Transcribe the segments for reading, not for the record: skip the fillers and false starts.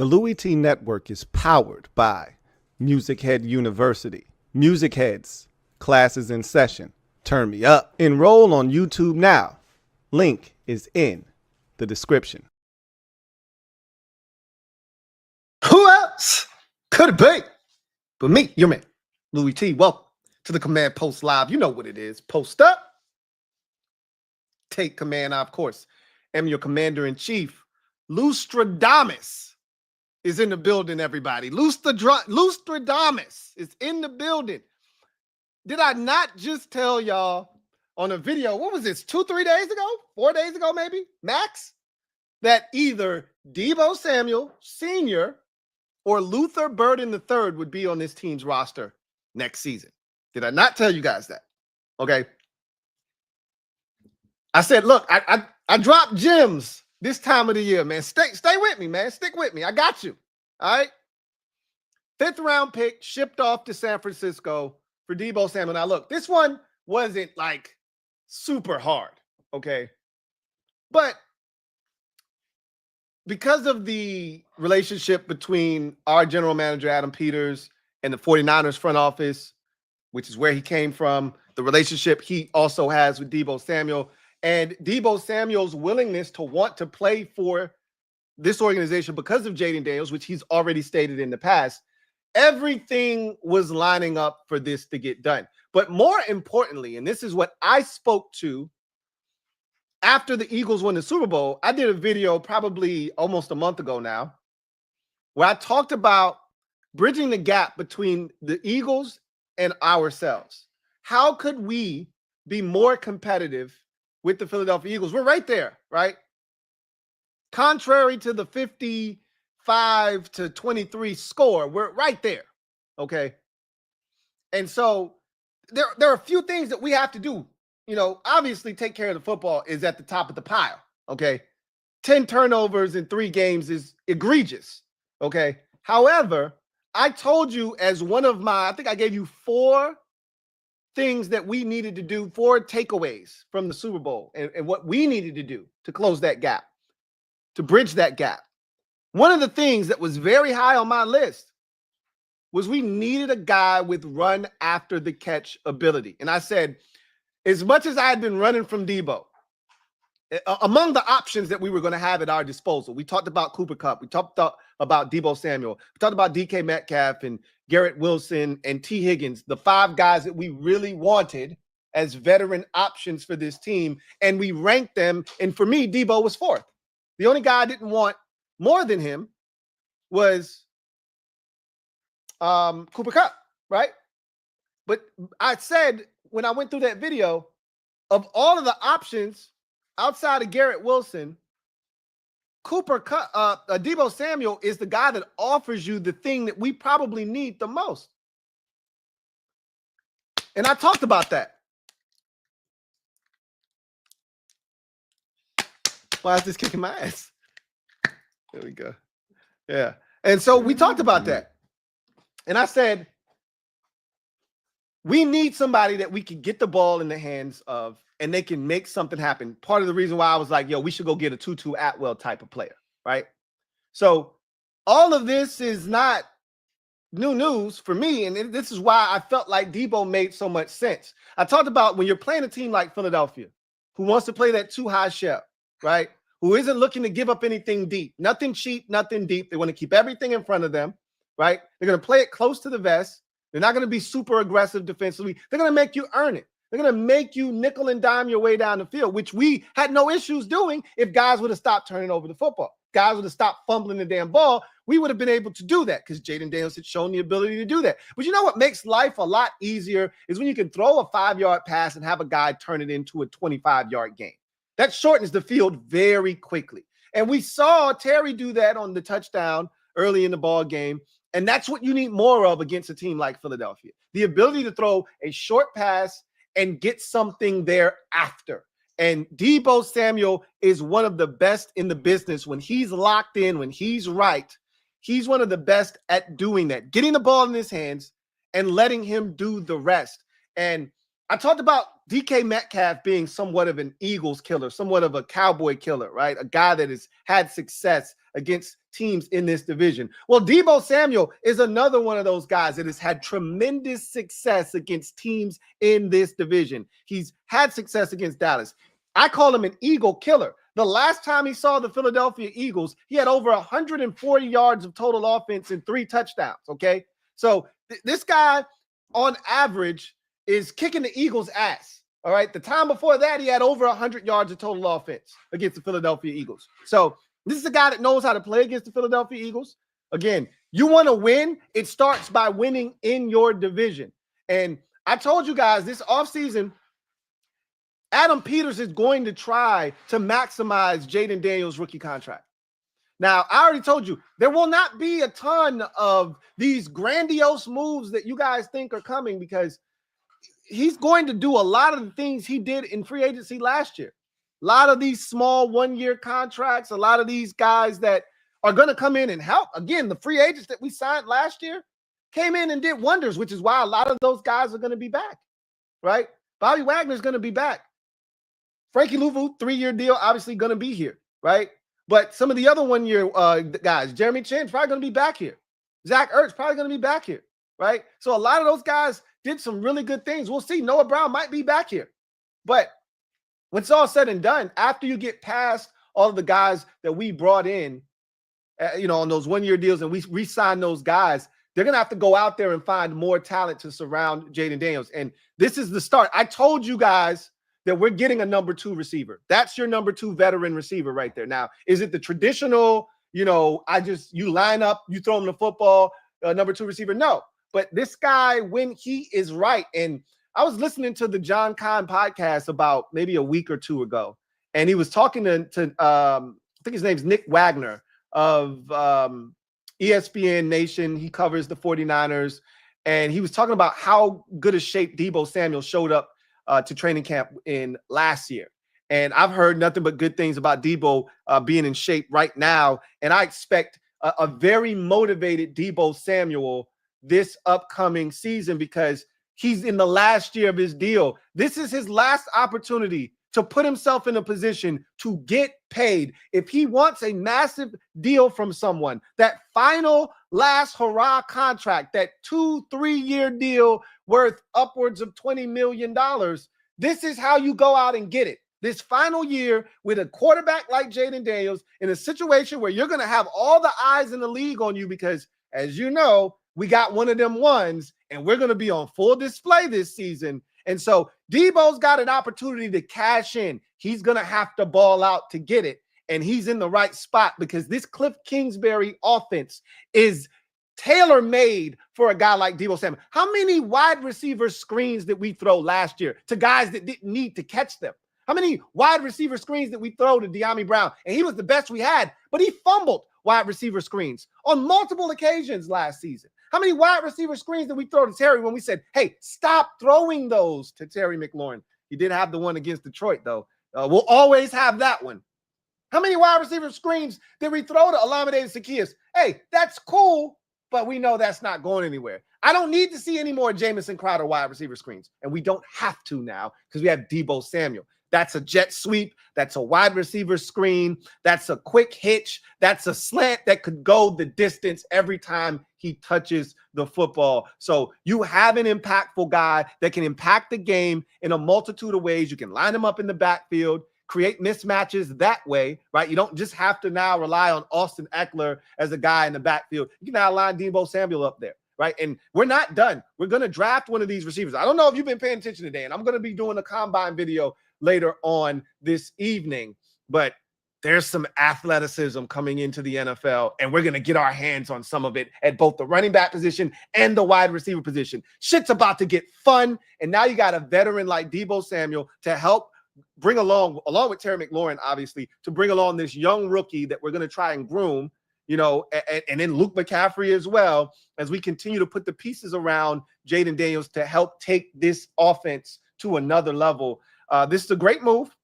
The Louie T Network is powered by MusicHead University. MusicHeads, classes in session. Turn me up. Enroll on YouTube now. Link is in the description. Who else could it be but me, your man, Louie T? Welcome to the Command Post Live. You know what it is. Post up. Take command. I, of course, am your commander-in-chief. Loustradamus is in the building, everybody. Loustradamus is in the building. Did I not just tell y'all on a video, what was this, 2-3 days ago? 4 days ago, maybe, max? That either Deebo Samuel, Sr., or Luther Burden III would be on this team's roster next season. Did I not tell you guys that? Okay. I said, look, I dropped gems this time of the year, man. Stay with me, man. Stick with me. I got you. All right. 5th round pick shipped off to San Francisco for Deebo Samuel. Now, look, this one wasn't like super hard. Okay. But because of the relationship between our general manager, Adam Peters, and the 49ers front office, which is where he came from, the relationship he also has with Deebo Samuel, and Deebo Samuel's willingness to want to play for this organization because of Jaden Daniels, which he's already stated in the past, everything was lining up for this to get done. But more importantly, and this is what I spoke to after the Eagles won the Super Bowl, I did a video probably almost a month ago now where I talked about bridging the gap between the Eagles and ourselves. How could we be more competitive with the Philadelphia Eagles? We're right there, right? Contrary to the 55-23 score, we're right there, okay? And so there are a few things that we have to do. You know, obviously take care of the football is at the top of the pile, okay? 10 turnovers in 3 games is egregious, okay? However, I told you as one of my, I think I gave you 4 things that we needed to do, 4 takeaways from the Super Bowl and what we needed to do to close that gap, to bridge that gap. One of the things that was very high on my list was we needed a guy with run after the catch ability. And I said, as much as I had been running from Deebo, among the options that we were going to have at our disposal, we talked about Cooper Kupp, we talked about Deebo Samuel, we talked about DK Metcalf and Garrett Wilson and T. Higgins, the 5 guys that we really wanted as veteran options for this team, and we ranked them, and for me, Deebo was 4th. The only guy I didn't want more than him was Cooper Kupp, right? But I said, when I went through that video, of all of the options outside of Garrett Wilson, Deebo Samuel is the guy that offers you the thing that we probably need the most. And I talked about that. Why is this kicking my ass? There we go. Yeah. And so we talked about that. And I said, we need somebody that we can get the ball in the hands of and they can make something happen. Part of the reason why I was like, yo, we should go get a Tutu Atwell type of player, right? So all of this is not new news for me, and this is why I felt like Deebo made so much sense. I talked about when you're playing a team like Philadelphia, who wants to play that too high shell, right? Who isn't looking to give up anything deep, nothing cheap, nothing deep. They want to keep everything in front of them, right? They're going to play it close to the vest. They're not going to be super aggressive defensively. They're going to make you earn it. They're going to make you nickel and dime your way down the field, which we had no issues doing if guys would have stopped turning over the football. Guys would have stopped fumbling the damn ball. We would have been able to do that because Jaden Daniels had shown the ability to do that. But you know what makes life a lot easier is when you can throw a 5-yard pass and have a guy turn it into a 25-yard gain. That shortens the field very quickly. And we saw Terry do that on the touchdown early in the ball game. And that's what you need more of against a team like Philadelphia. The ability to throw a short pass and get something thereafter. And Deebo Samuel is one of the best in the business when he's locked in, when he's right. He's one of the best at doing that, getting the ball in his hands and letting him do the rest. And I talked about DK Metcalf being somewhat of an Eagles killer, somewhat of a Cowboy killer, right? A guy that has had success against teams in this division. Well, Deebo Samuel is another one of those guys that has had tremendous success against teams in this division. He's had success against Dallas. I call him an Eagle killer. The last time he saw the Philadelphia Eagles, he had over 140 yards of total offense and 3 touchdowns, okay? So this guy, on average, is kicking the Eagles' ass, all right? The time before that, he had over 100 yards of total offense against the Philadelphia Eagles. So this is a guy that knows how to play against the Philadelphia Eagles. Again, you want to win, it starts by winning in your division. And I told you guys this offseason, Adam Peters is going to try to maximize Jaden Daniels' rookie contract. Now, I already told you, there will not be a ton of these grandiose moves that you guys think are coming because he's going to do a lot of the things he did in free agency last year. A lot of these small one-year contracts, a lot of these guys that are going to come in and help. Again, the free agents that we signed last year came in and did wonders, which is why a lot of those guys are going to be back, right? Bobby Wagner's going to be back. Frankie Louvu, 3-year deal, obviously going to be here, right? But some of the other one-year guys, Jeremy Chin's probably going to be back here. Zach Ertz probably going to be back here, right? So a lot of those guys did some really good things. We'll see. Noah Brown might be back here. But when it's all said and done, after you get past all of the guys that we brought in, on those one-year deals and we re-sign those guys, they're going to have to go out there and find more talent to surround Jaden Daniels. And this is the start. I told you guys that we're getting a number 2 receiver. That's your number 2 veteran receiver right there. Now, is it the traditional, you line up, you throw him the football, number 2 receiver? No. But this guy, when he is right, and I was listening to the John Kahn podcast about maybe a week or 2 ago, and he was talking to I think his name's Nick Wagner of ESPN Nation. He covers the 49ers, and he was talking about how good a shape Deebo Samuel showed up to training camp in last year. And I've heard nothing but good things about Deebo being in shape right now. And I expect a very motivated Deebo Samuel this upcoming season because he's in the last year of his deal. This is his last opportunity to put himself in a position to get paid. If he wants a massive deal from someone, that final last hurrah contract, that 2-3-year deal worth upwards of $20 million, this is how you go out and get it. This final year with a quarterback like Jaden Daniels in a situation where you're going to have all the eyes in the league on you because, as you know, we got one of them ones and we're going to be on full display this season. And so Deebo's got an opportunity to cash in. He's going to have to ball out to get it. And he's in the right spot because this Cliff Kingsbury offense is tailor-made for a guy like Deebo Samuel. How many wide receiver screens did we throw last year to guys that didn't need to catch them? How many wide receiver screens did we throw to De'Ami Brown? And he was the best we had, but he fumbled wide receiver screens on multiple occasions last season. How many wide receiver screens did we throw to Terry when we said, hey, stop throwing those to Terry McLaurin? He did have the one against Detroit, though. We'll always have that one. How many wide receiver screens did we throw to Olamide Zaccheaus? Hey, that's cool, but we know that's not going anywhere. I don't need to see any more Jamison Crowder wide receiver screens, and we don't have to now because we have Deebo Samuel. That's a jet sweep. That's a wide receiver screen. That's a quick hitch. That's a slant that could go the distance every time he touches the football. So you have an impactful guy that can impact the game in a multitude of ways. You can line him up in the backfield, create mismatches that way, right? You don't just have to now rely on Austin Eckler as a guy in the backfield. You can now line Deebo Samuel up there, right? And we're not done. We're going to draft one of these receivers. I don't know if you've been paying attention today, and I'm going to be doing a combine video later on this evening, but there's some athleticism coming into the NFL, and we're going to get our hands on some of it at both the running back position and the wide receiver position. Shit's about to get fun, and now you got a veteran like Deebo Samuel to help bring along with Terry McLaurin, obviously, to bring along this young rookie that we're going to try and groom, and then Luke McCaffrey as well, as we continue to put the pieces around Jaden Daniels to help take this offense to another level. This is a great move.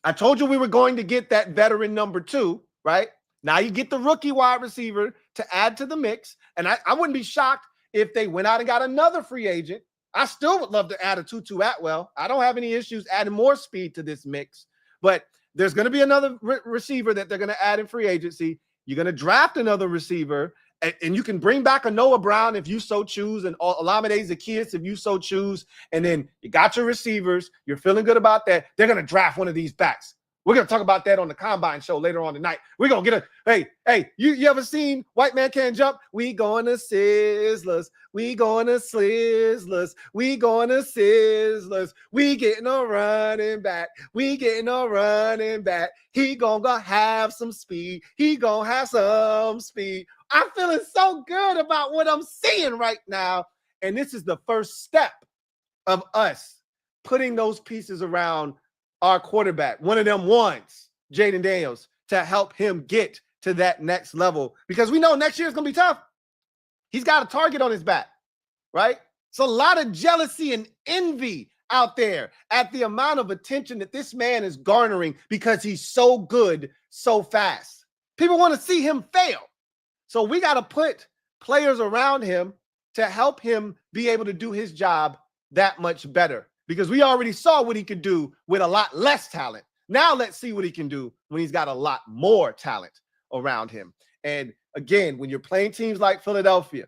I told you we were going to get that veteran number 2, right? Now you get the rookie wide receiver to add to the mix. And I wouldn't be shocked if they went out and got another free agent. I still would love to add a Tutu Atwell. I don't have any issues adding more speed to this mix, but there's going to be another receiver that they're going to add in free agency. You're going to draft another receiver, and you can bring back a Noah Brown if you so choose, and Olamide Zaccheaus if you so choose, and then you got your receivers. You're feeling good about that. They're going to draft one of these backs. We're going to talk about that on the Combine show later on tonight. We're going to get hey, you ever seen White Man Can't Jump? We going to Sizzlers. We going to Slizzlers. We going to Sizzlers. We getting a running back. We getting a running back. He going to have some speed. He going to have some speed. I'm feeling so good about what I'm seeing right now. And this is the first step of us putting those pieces around our quarterback, one of them ones, Jaden Daniels, to help him get to that next level, because we know next year is going to be tough. He's got a target on his back, right? It's a lot of jealousy and envy out there at the amount of attention that this man is garnering because he's so good so fast. People want to see him fail. So we got to put players around him to help him be able to do his job that much better, because we already saw what he could do with a lot less talent. Now let's see what he can do when he's got a lot more talent around him. And again, when you're playing teams like Philadelphia,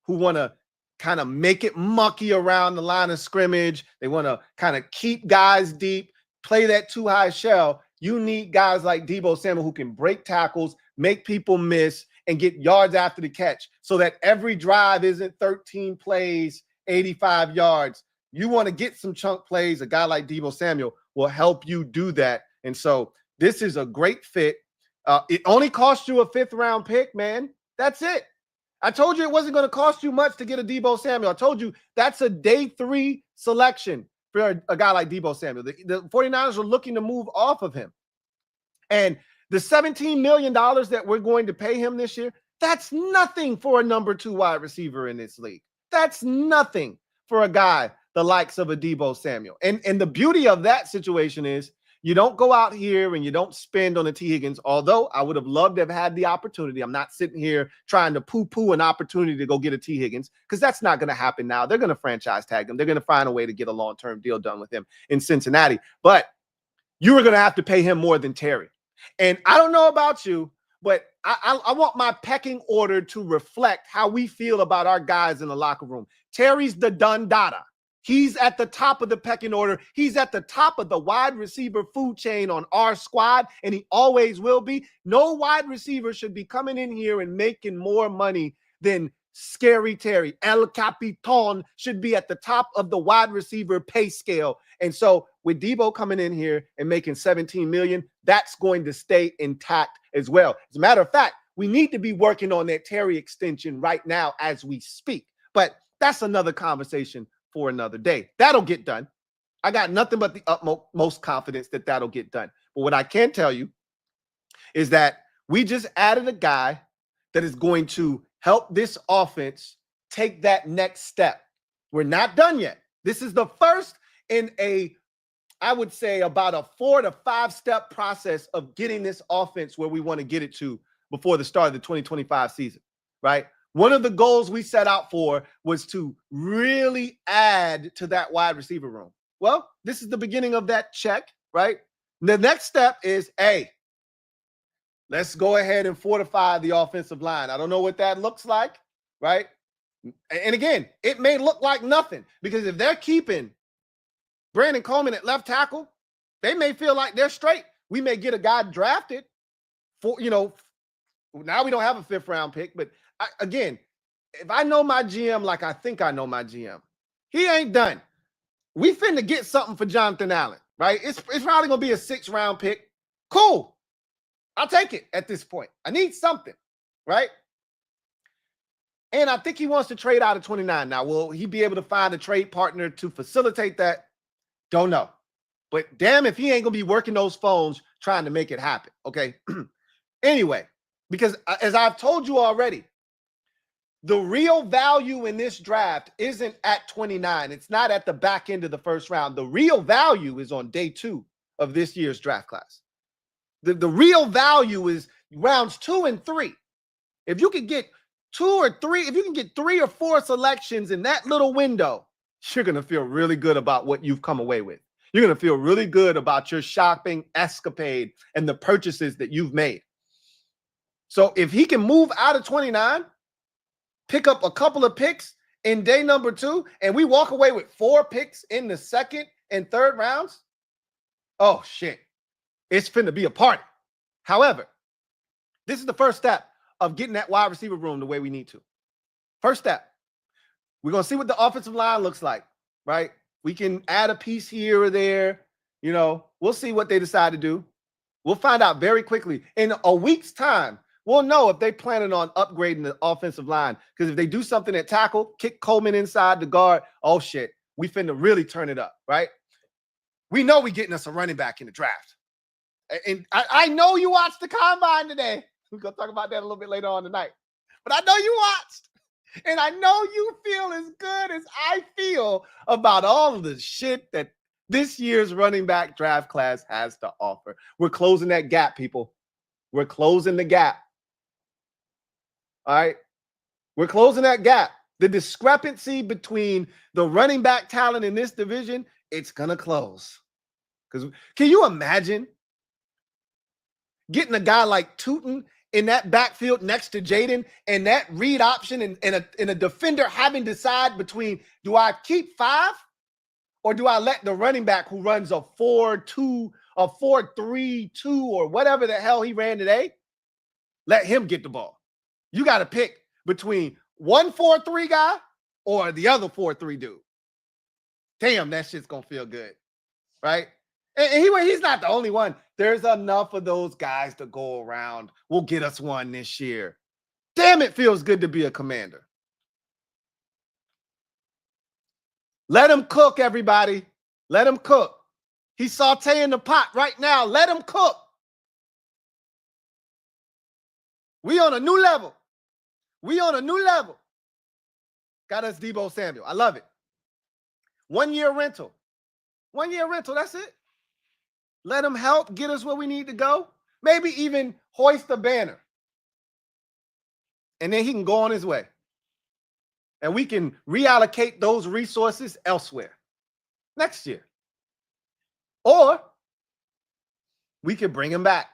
who want to kind of make it mucky around the line of scrimmage, they want to kind of keep guys deep, play that too high shell, you need guys like Deebo Samuel who can break tackles, make people miss, and get yards after the catch, so that every drive isn't 13 plays, 85 yards. You want to get some chunk plays. A guy like Deebo Samuel will help you do that. And so this is a great fit. It only cost you a 5th-round pick, man. That's it. I told you it wasn't going to cost you much to get a Deebo Samuel. I told you that's a day 3 selection for a guy like Deebo Samuel. The 49ers are looking to move off of him. And the $17 million that we're going to pay him this year, that's nothing for a number 2 wide receiver in this league. That's nothing for a guy the likes of a Deebo Samuel. And the beauty of that situation is you don't go out here and you don't spend on a T. Higgins, although I would have loved to have had the opportunity. I'm not sitting here trying to poo-poo an opportunity to go get a T. Higgins, because that's not going to happen now. They're going to franchise tag him. They're going to find a way to get a long-term deal done with him in Cincinnati. But you are going to have to pay him more than Terry. And I don't know about you, but I want my pecking order to reflect how we feel about our guys in the locker room. Terry's the done data. He's at the top of the pecking order. He's at the top of the wide receiver food chain on our squad, and he always will be. No wide receiver should be coming in here and making more money than Scary Terry. El Capitan should be at the top of the wide receiver pay scale. And so with Deebo coming in here and making $17 million, that's going to stay intact as well. As a matter of fact, we need to be working on that Terry extension right now as we speak. But that's another conversation for another day. That'll get done. I got nothing but the utmost confidence that that'll get done. But what I can tell you is that we just added a guy that is going to help this offense take that next step. We're not done yet. This is the first in I would say about a 4 to 5 step process of getting this offense where we want to get it to before the start of the 2025 season, right? One of the goals we set out for was to really add to that wide receiver room. Well, this is the beginning of that check, right? The next step is, hey, let's go ahead and fortify the offensive line. I don't know what that looks like, right? And again, it may look like nothing, because if they're keeping Brandon Coleman at left tackle, they may feel like they're straight. We may get a guy drafted for, now we don't have a 5th-round pick, but again, if I know my GM like I think I know my GM, he ain't done. We finna get something for Jonathan Allen, right? It's probably going to be a 6th-round pick. Cool. I'll take it at this point. I need something, right? And I think he wants to trade out of 29. Now, will he be able to find a trade partner to facilitate that? Don't know. But damn if he ain't going to be working those phones trying to make it happen, okay? Anyway, because as I've told you already, the real value in this draft isn't at 29. It's not at the back end of the 1st round. The real value is on day 2 of this year's draft class. The real value is rounds 2 and 3. If you could get 2 or 3, if you can get 3 or 4 selections in that little window, you're going to feel really good about what you've come away with. You're going to feel really good about your shopping escapade and the purchases that you've made. So if he can move out of 29, pick up a couple of picks in day number 2, and we walk away with 4 picks in the second and third rounds, oh, shit. It's finna be a party. However, this is the first step of getting that wide receiver room the way we need to. First step. We're going to see what the offensive line looks like, right? We can add a piece here or there. You know, we'll see what they decide to do. We'll find out very quickly. In a week's time, we'll know if they're planning on upgrading the offensive line. Because if they do something at tackle, kick Coleman inside the guard, oh, shit, we finna really turn it up, right? We know we're getting us a running back in the draft. And I know you watched the combine today. We're going to talk about that a little bit later on tonight. But I know you watched. And I know you feel as good as I feel about all of the shit that this year's running back draft class has to offer. We're closing that gap, people. We're closing the gap. All right? We're closing that gap. The discrepancy between the running back talent in this division, it's going to close. Because can you imagine getting a guy like Tootin in that backfield next to Jaden and that read option and a defender having to decide between, do I keep 5 or do I let the running back who runs a 4-2, a 4-3-2 or whatever the hell he ran today, let him get the ball? You got to pick between 1-4-3 guy or the other 4-3 dude. Damn, that shit's going to feel good, right? And he's not the only one. There's enough of those guys to go around. We'll get us one this year. Damn, it feels good to be a Commander. Let him cook, everybody. Let him cook. He's sauteing the pot right now. Let him cook. We on a new level. We on a new level. Got us Deebo Samuel. I love it. 1 year rental. 1 year rental, that's it. Let him help get us where we need to go. Maybe even hoist a banner. And then he can go on his way. And we can reallocate those resources elsewhere next year. Or we can bring him back.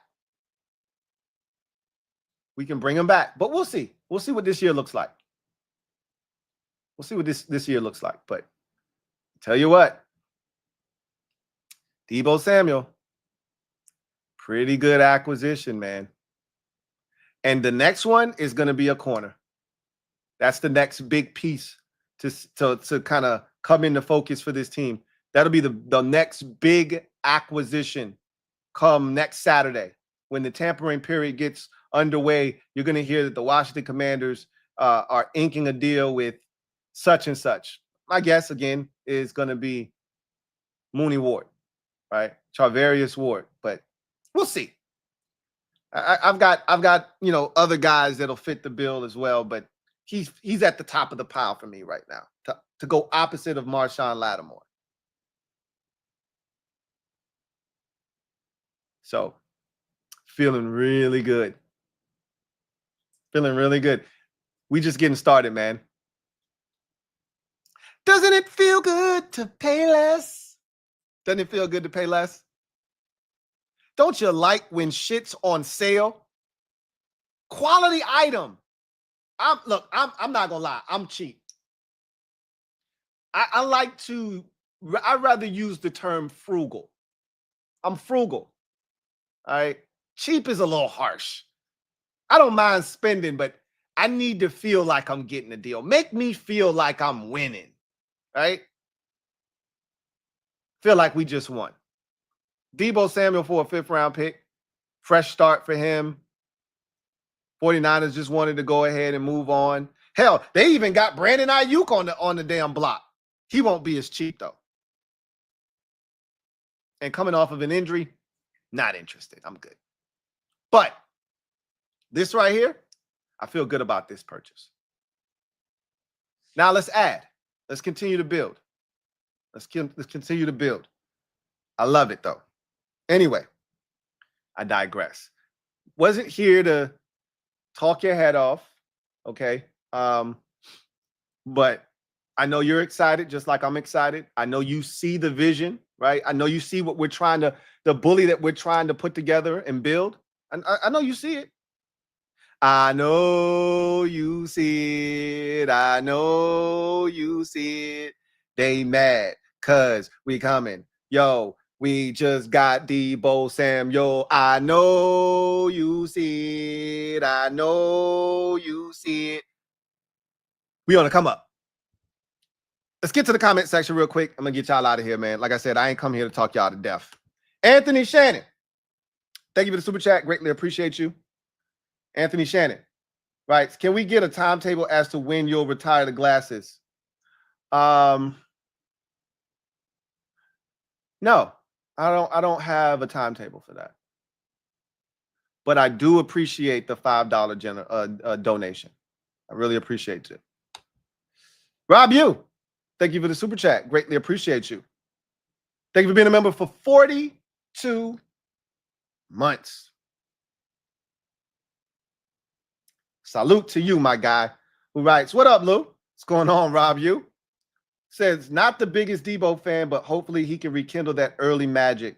We can bring him back. But we'll see. We'll see what this year looks like. We'll see what this year looks like. But tell you what, Deebo Samuel, pretty good acquisition, man. And the next one is going to be a corner. That's the next big piece to kind of come into focus for this team. That'll be the next big acquisition come next Saturday. When the tampering period gets underway, you're going to hear that the Washington Commanders are inking a deal with such and such. My guess, again, is going to be Mooney Ward, right? Charvarius Ward, but we'll see. I've got other guys that'll fit the bill as well, but he's at the top of the pile for me right now to go opposite of Marshawn Lattimore. So feeling really good. Feeling really good. We just getting started, man. Doesn't it feel good to pay less? Doesn't it feel good to pay less? Don't you like when shit's on sale? Quality item. I'm not gonna lie, I'm cheap. I'd rather use the term frugal. I'm frugal. All right. Cheap is a little harsh. I don't mind spending, but I need to feel like I'm getting a deal. Make me feel like I'm winning. Right? Feel like we just won. Deebo Samuel for a 5th round pick. Fresh start for him. 49ers just wanted to go ahead and move on. Hell, they even got Brandon Ayuk on the damn block. He won't be as cheap, though. And coming off of an injury, not interested. I'm good. But this right here, I feel good about this purchase. Now let's add. Let's continue to build. Let's continue to build. I love it, though. Anyway, I digress. Wasn't here to talk your head off, okay? But I know you're excited, just like I'm excited. I know you see the vision, right? I know you see what we're trying to, the bully that we're trying to put together and build. And I know you see it. I know you see it. I know you see it. They mad because we coming. Yo, we just got Deebo Samuel. I know you see it. I know you see it. We on to come up. Let's get to the comment section real quick. I'm going to get y'all out of here, man. Like I said, I ain't come here to talk y'all to death. Anthony Shannon. Thank you for the super chat. Greatly appreciate you. Anthony Shannon. Right. Can we get a timetable as to when you'll retire the glasses? No, I don't have a timetable for that. But I do appreciate the $5 donation. I really appreciate it. Rob, thank you for the super chat. Greatly appreciate you. Thank you for being a member for 42 months. Salute to you, my guy, who writes, what up, Lou? What's going on, Rob? Says, not the biggest Deebo fan, but hopefully he can rekindle that early magic.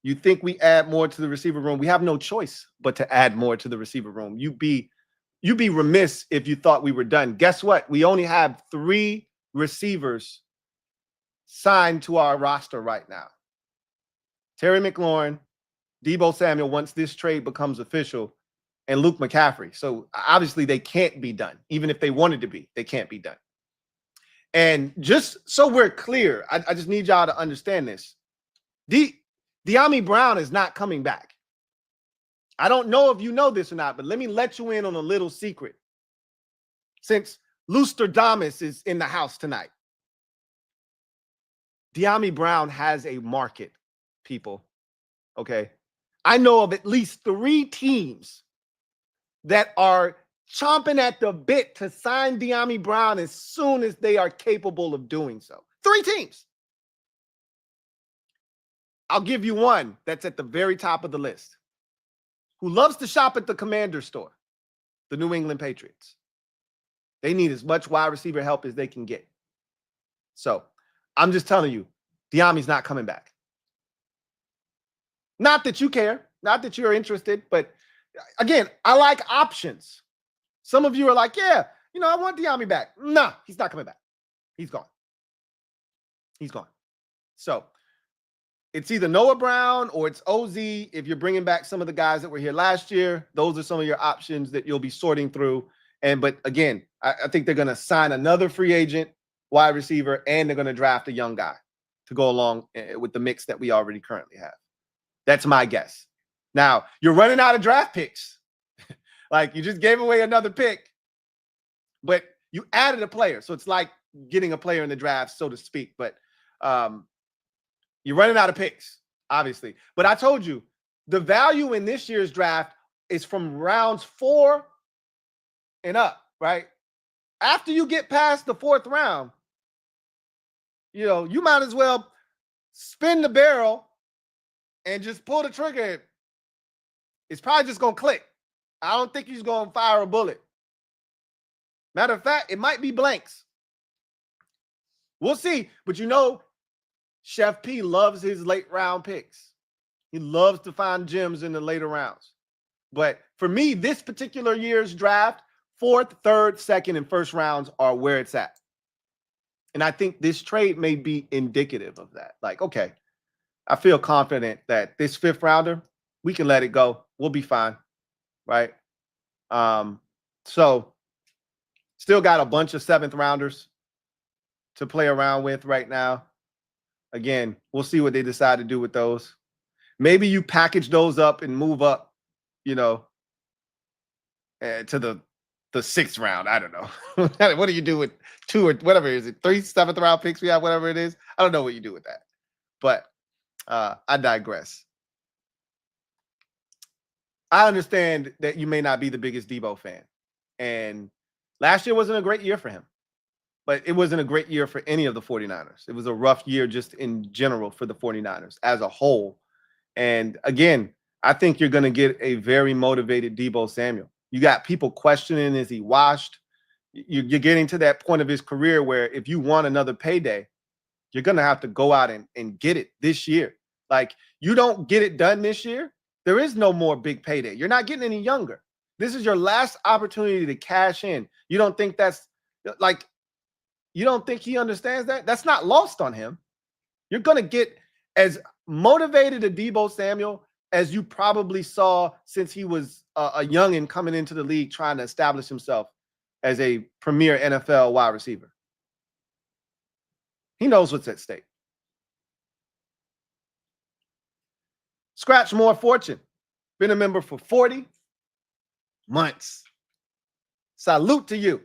You think we add more to the receiver room? We have no choice but to add more to the receiver room. You'd be remiss if you thought we were done. Guess what? We only have 3 receivers signed to our roster right now. Terry McLaurin, Deebo Samuel, once this trade becomes official, and Luke McCaffrey. So obviously they can't be done. Even if they wanted to be, they can't be done. And just so we're clear, I just need y'all to understand this. Dyami Brown is not coming back. I don't know if you know this or not, but let me let you in on a little secret. Since Lusterdamus is in the house tonight, Dyami Brown has a market, people. Okay. I know of at least 3 teams that are chomping at the bit to sign Dyami Brown as soon as they are capable of doing so. 3 teams. I'll give you one that's at the very top of the list, who loves to shop at the Commander store, the New England Patriots. They need as much wide receiver help as they can get. So I'm just telling you, Dyami's not coming back. Not that you care, not that you're interested, but again, I like options. Some of you are like, yeah, I want Dyami back. No, he's not coming back. He's gone. He's gone. So it's either Noah Brown or it's OZ. If you're bringing back some of the guys that were here last year, those are some of your options that you'll be sorting through. But again, I think they're going to sign another free agent wide receiver, and they're going to draft a young guy to go along with the mix that we already currently have. That's my guess. Now, you're running out of draft picks. Like, you just gave away another pick, but you added a player. So it's like getting a player in the draft, so to speak. But you're running out of picks, obviously. But I told you, the value in this year's draft is from rounds 4 and up, right? After you get past the 4th round, you might as well spin the barrel and just pull the trigger. It's probably just going to click. I don't think he's going to fire a bullet. Matter of fact, it might be blanks. We'll see. But Chef P loves his late round picks. He loves to find gems in the later rounds. But for me, this particular year's draft, 4th, 3rd, 2nd, and 1st rounds are where it's at. And I think this trade may be indicative of that. Like, okay, I feel confident that this 5th rounder, we can let it go. We'll be fine. Right. So still got a bunch of 7th rounders to play around with right now. Again, we'll see what they decide to do with those. Maybe you package those up and move up, to the 6th round. I don't know. What do you do with 2 or whatever is it? 3 7th round picks we have, whatever it is. I don't know what you do with that. But I digress. I understand that you may not be the biggest Deebo fan. And last year wasn't a great year for him. But it wasn't a great year for any of the 49ers. It was a rough year just in general for the 49ers as a whole. And again, I think you're going to get a very motivated Deebo Samuel. You got people questioning, is he washed? you're getting to that point of his career where if you want another payday, you're going to have to go out and get it this year. Like, you don't get it done this year, there is no more big payday. You're not getting any younger. This is your last opportunity to cash in. You don't think that's like, you don't think he understands that? That's not lost on him. You're going to get as motivated a Deebo Samuel as you probably saw since he was a youngin coming into the league trying to establish himself as a premier NFL wide receiver. He knows what's at stake. Scratch More Fortune. Been a member for 40 months. Salute to you.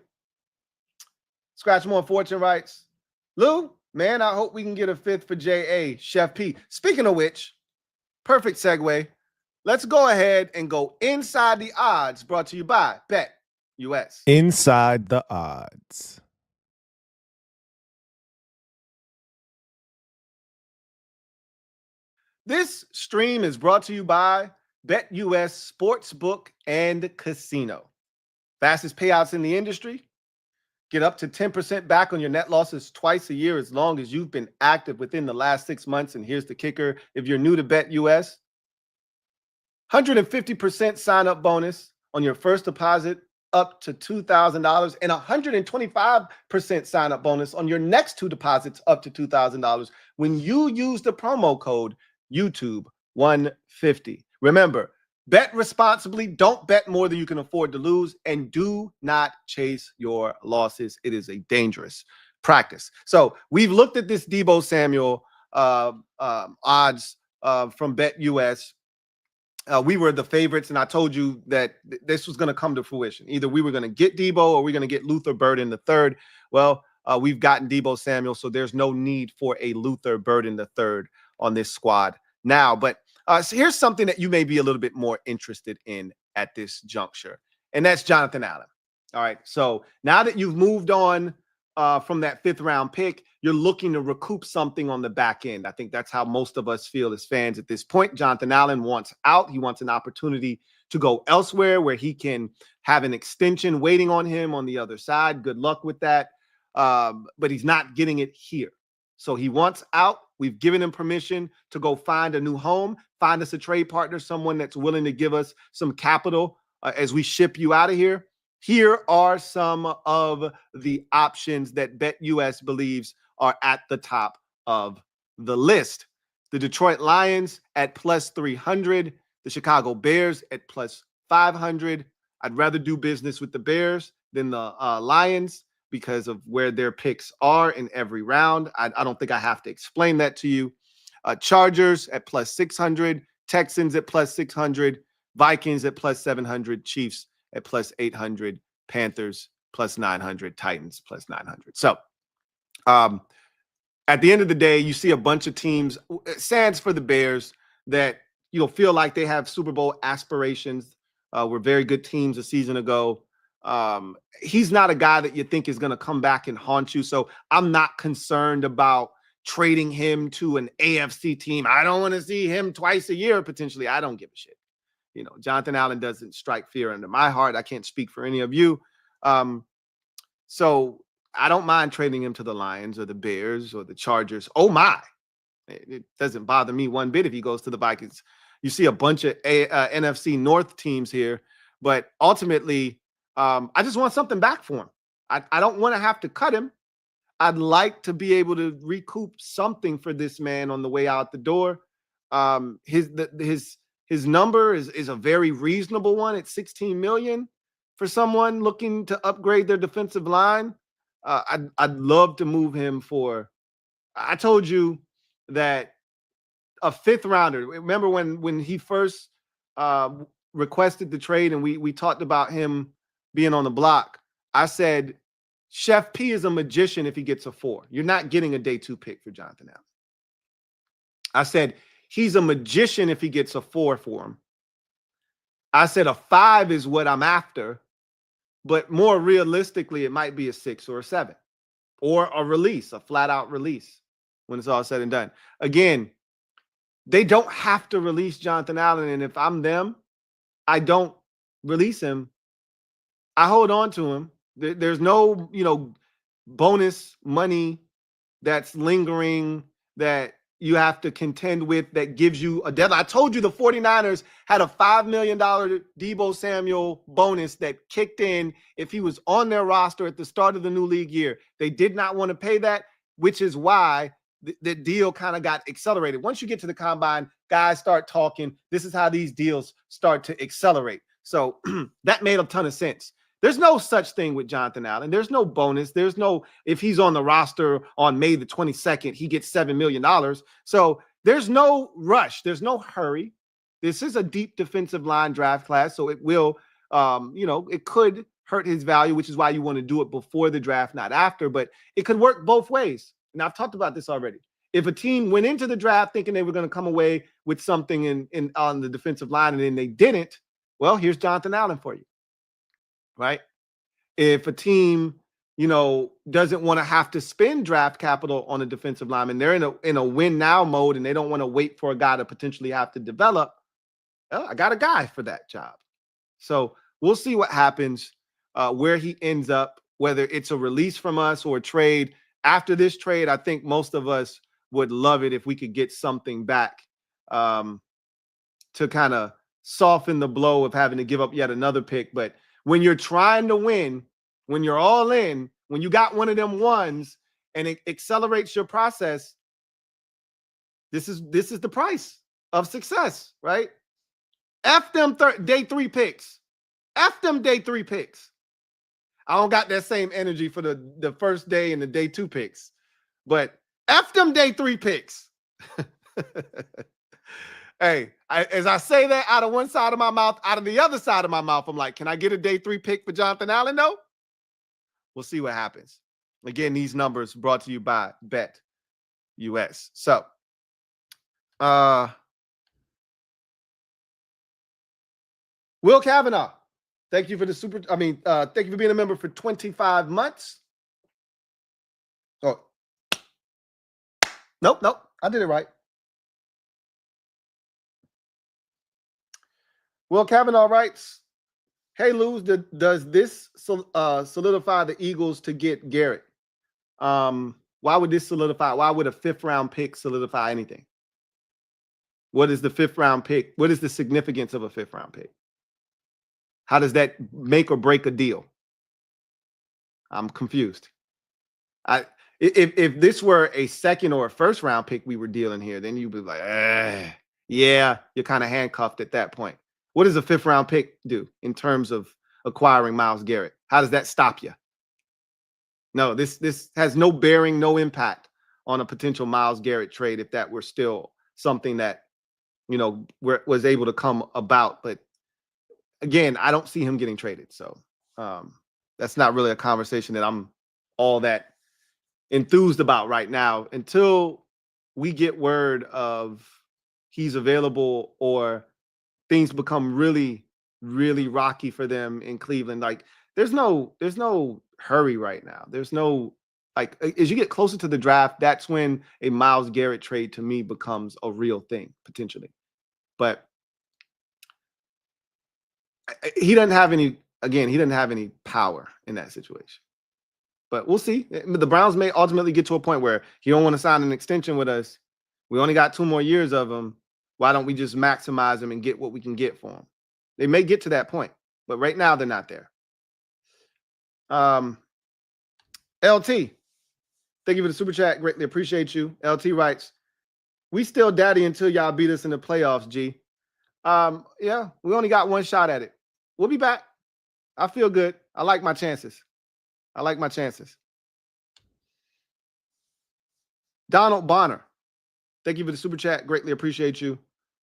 Scratch More Fortune writes, Lou, man, I hope we can get a 5th for J.A. Chef P. Speaking of which, perfect segue. Let's go ahead and go inside the odds, brought to you by Bet US. Inside the odds. This stream is brought to you by BetUS Sportsbook and Casino. Fastest payouts in the industry. Get up to 10% back on your net losses twice a year as long as you've been active within the last 6 months. And here's the kicker. If you're new to BetUS, 150% sign-up bonus on your first deposit up to $2,000 and 125% sign-up bonus on your next 2 deposits up to $2,000 when you use the promo code YouTube150. Remember, bet responsibly. Don't bet more than you can afford to lose, and do not chase your losses. It is a dangerous practice. So we've looked at this Deebo Samuel odds from BetUS. We were the favorites, and I told you that this was going to come to fruition. Either we were going to get Deebo or we're going to get Luther Burden the third. Well, we've gotten Deebo Samuel, so there's no need for a Luther Burden the third on this squad now. But so here's something that you may be a little bit more interested in at this juncture, and that's Jonathan Allen. All right, so now that you've moved on from that 5th round pick, you're looking to recoup something on the back end. I think that's how most of us feel as fans at this point. Jonathan Allen wants out. He wants an opportunity to go elsewhere where he can have an extension waiting on him on the other side. Good luck with that. But he's not getting it here. So he wants out. We've given him permission to go find a new home, find us a trade partner, someone that's willing to give us some capital as we ship you out of here. Here are some of the options that BetUS believes are at the top of the list. The Detroit Lions at plus 300, the Chicago Bears at plus 500. I'd rather do business with the Bears than the Lions because of where their picks are in every round. I don't think I have to explain that to you. Chargers at plus 600, Texans at plus 600, Vikings at plus 700, Chiefs at plus 800, Panthers plus 900, Titans plus 900. So at the end of the day, you see a bunch of teams, sans for the Bears, that feel like they have Super Bowl aspirations. Were very good teams a season ago. He's not a guy that you think is going to come back and haunt you. So I'm not concerned about trading him to an AFC team. I don't want to see him twice a year, potentially. I don't give a shit. Jonathan Allen doesn't strike fear under my heart. I can't speak for any of you. So I don't mind trading him to the Lions or the Bears or the Chargers. Oh my, it doesn't bother me one bit if he goes to the Vikings. You see a bunch of NFC North teams here, but ultimately, I just want something back for him. I don't want to have to cut him. I'd like to be able to recoup something for this man on the way out the door. His number is a very reasonable one at $16 million for someone looking to upgrade their defensive line. I'd love to move him for. I told you that a 5th rounder. Remember when he first requested the trade and we talked about him being on the block. I said, Chef P is a magician if he gets a 4. You're not getting a day 2 pick for Jonathan Allen. I said, he's a magician if he gets a 4 for him. I said a 5 is what I'm after, but more realistically, it might be a 6 or a 7 or a release, a flat out release when it's all said and done. Again, they don't have to release Jonathan Allen. And if I'm them, I don't release him. I hold on to him There's no, bonus money that's lingering that you have to contend with that gives you a deadline. I told you the 49ers had a $5 million Deebo Samuel bonus that kicked in if he was on their roster at the start of the new league year. They did not want to pay that, which is why the deal kind of got accelerated. Once you get to the combine, guys start talking. This is how these deals start to accelerate. So that made a ton of sense. There's no such thing with Jonathan Allen. There's no bonus. There's no, if he's on the roster on May the 22nd, he gets $7 million. So there's no rush. There's no hurry. This is a deep defensive line draft class. So it will, it could hurt his value, which is why you want to do it before the draft, not after, but it could work both ways. And I've talked about this already. If a team went into the draft thinking they were going to come away with something on the defensive line and then they didn't, well, here's Jonathan Allen for you. Right? If a team, doesn't want to have to spend draft capital on a defensive lineman, they're in a win now mode and they don't want to wait for a guy to potentially have to develop. Well, I got a guy for that job. So we'll see what happens, where he ends up, whether it's a release from us or a trade. After this trade, I think most of us would love it if we could get something back to kind of soften the blow of having to give up yet another pick. But when you're trying to win, when you're all in, when you got one of them ones and it accelerates your process, this is the price of success, right? F them day 3 picks. F them day 3 picks. I don't got that same energy for the first day and the day 2 picks, but F them day 3 picks. Hey, as I say that out of one side of my mouth, out of the other side of my mouth, I'm like, can I get a day 3 pick for Jonathan Allen? No. We'll see what happens. Again, these numbers brought to you by Bet US. So, Will Kavanaugh, thank you for the thank you for being a member for 25 months. Oh, nope, I did it right. Will Kavanaugh writes, hey, Lou, does this solidify the Eagles to get Garrett? Why would this solidify? Why would a 5th round pick solidify anything? What is the 5th round pick? What is the significance of a 5th round pick? How does that make or break a deal? I'm confused. If this were a 2nd or a 1st round pick we were dealing here, then you'd be like, yeah, you're kind of handcuffed at that point. What does a 5th round pick do in terms of acquiring Myles Garrett? How does that stop you? No, this has no bearing, no impact on a potential Myles Garrett trade if that were still something that, was able to come about. But again, I don't see him getting traded. So that's not really a conversation that I'm all that enthused about right now until we get word of he's available or things become really, really rocky for them in Cleveland. Like there's no hurry right now. There's no, as you get closer to the draft, that's when a Myles Garrett trade to me becomes a real thing potentially. But he doesn't have any power in that situation. But we'll see. The Browns may ultimately get to a point where he don't want to sign an extension with us. We only got 2 more years of him. Why don't we just maximize him and get what we can get for him? They may get to that point, but right now they're not there. LT, thank you for the super chat. Greatly appreciate you. LT writes, we still daddy until y'all beat us in the playoffs, G. Yeah, we only got 1 shot at it. We'll be back. I feel good. I like my chances. Donald Bonner, thank you for the super chat. Greatly appreciate you.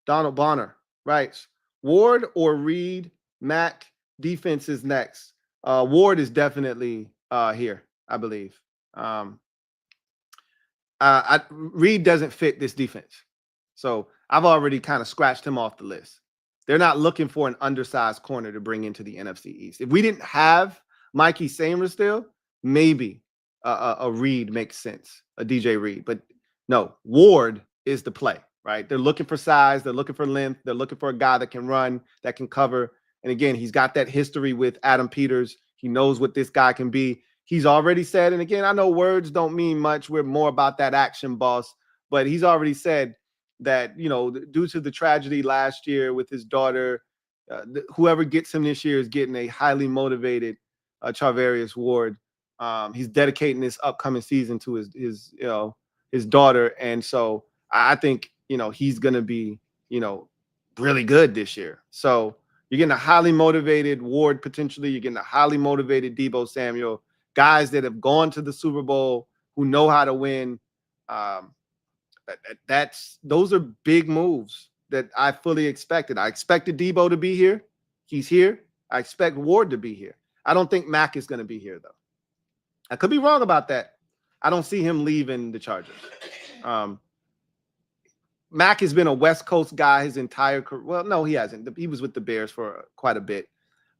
Donald Bonner writes, Ward or Reed, Mac, defense is next. Ward is definitely here, I believe. Reed doesn't fit this defense. So I've already kind of scratched him off the list. They're not looking for an undersized corner to bring into the NFC East. If we didn't have Mikey Samer still, maybe a Reed makes sense, a DJ Reed. But no, Ward is the play, right? They're looking for size. They're looking for length. They're looking for a guy that can run, that can cover. And again, he's got that history with Adam Peters He knows what this guy can be. He's already said, and again, I know words don't mean much. We're more about that action, boss. But he's already said that, you know, due to the tragedy last year with his daughter, whoever gets him this year is getting a highly motivated Charvarius Ward. He's dedicating this upcoming season to his daughter, and so I think, you know, he's gonna be, you know, really good this year. So you're getting a highly motivated Ward potentially. You're getting a highly motivated Deebo Samuel, guys that have gone to the Super Bowl, who know how to win. Those are big moves that I fully expected. I expected Deebo to be here. He's here. I expect Ward to be here. I don't think Mac is going to be here, though. I could be wrong about that. I don't see him leaving the Chargers. Mac has been a West Coast guy his entire career. Well, no, he hasn't. He was with the Bears for quite a bit.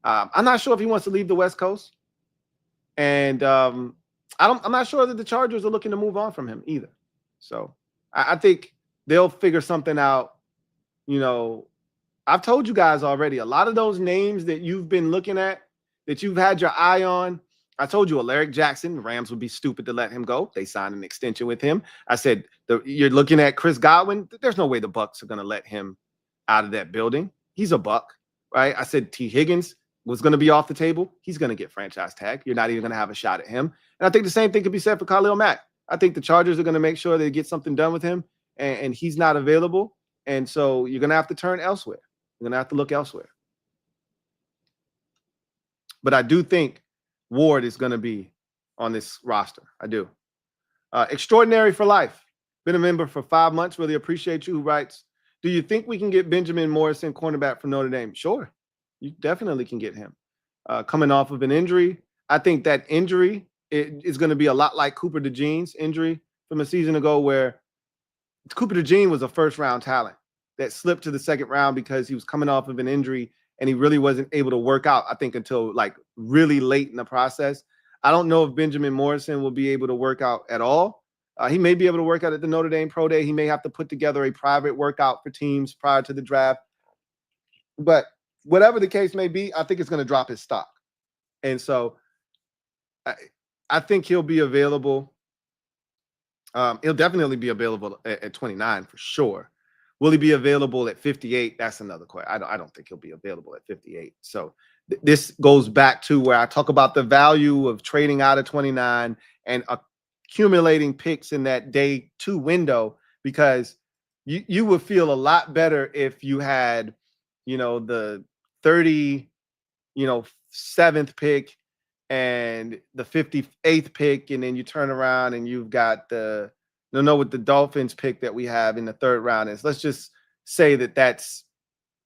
I'm not sure if he wants to leave the West Coast. And I'm not sure that the Chargers are looking to move on from him either. So I think they'll figure something out. You know, I've told you guys already, a lot of those names that you've been looking at, that you've had your eye on, I told you Alaric Jackson, the Rams would be stupid to let him go. They signed an extension with him. I said, you're looking at Chris Godwin. There's no way the Bucs are going to let him out of that building. He's a Buck, right? I said T. Higgins was going to be off the table. He's going to get franchise tag. You're not even going to have a shot at him. And I think the same thing could be said for Khalil Mack. I think the Chargers are going to make sure they get something done with him, and he's not available. And so you're going to have to turn elsewhere. You're going to have to look elsewhere. But I do think Ward is going to be on this roster. I do. Extraordinary for life. Been a member for 5 months. Really appreciate you. Who writes, do you think we can get Benjamin Morrison, cornerback from Notre Dame? Sure. You definitely can get him. Coming off of an injury. I think that injury is going to be a lot like Cooper DeJean's injury from a season ago, where Cooper DeJean was a first-round talent that slipped to the second round because he was coming off of an injury and he really wasn't able to work out, I think, until like really late in the process. I don't know if Benjamin Morrison will be able to work out at all. He may be able to work out at the Notre Dame Pro Day. He may have to put together a private workout for teams prior to the draft. But whatever the case may be, I think it's going to drop his stock. And so I think he'll be available. He'll definitely be available at 29 for sure. Will he be available at 58? That's another question. I don't think he'll be available at 58. So this goes back to where I talk about the value of trading out of 29 and accumulating picks in that day 2 window, because you would feel a lot better if you had, you know, the 7th pick and the 58th pick, and then you turn around and you've got what the Dolphins pick that we have in the 3rd round is. Let's just say that that's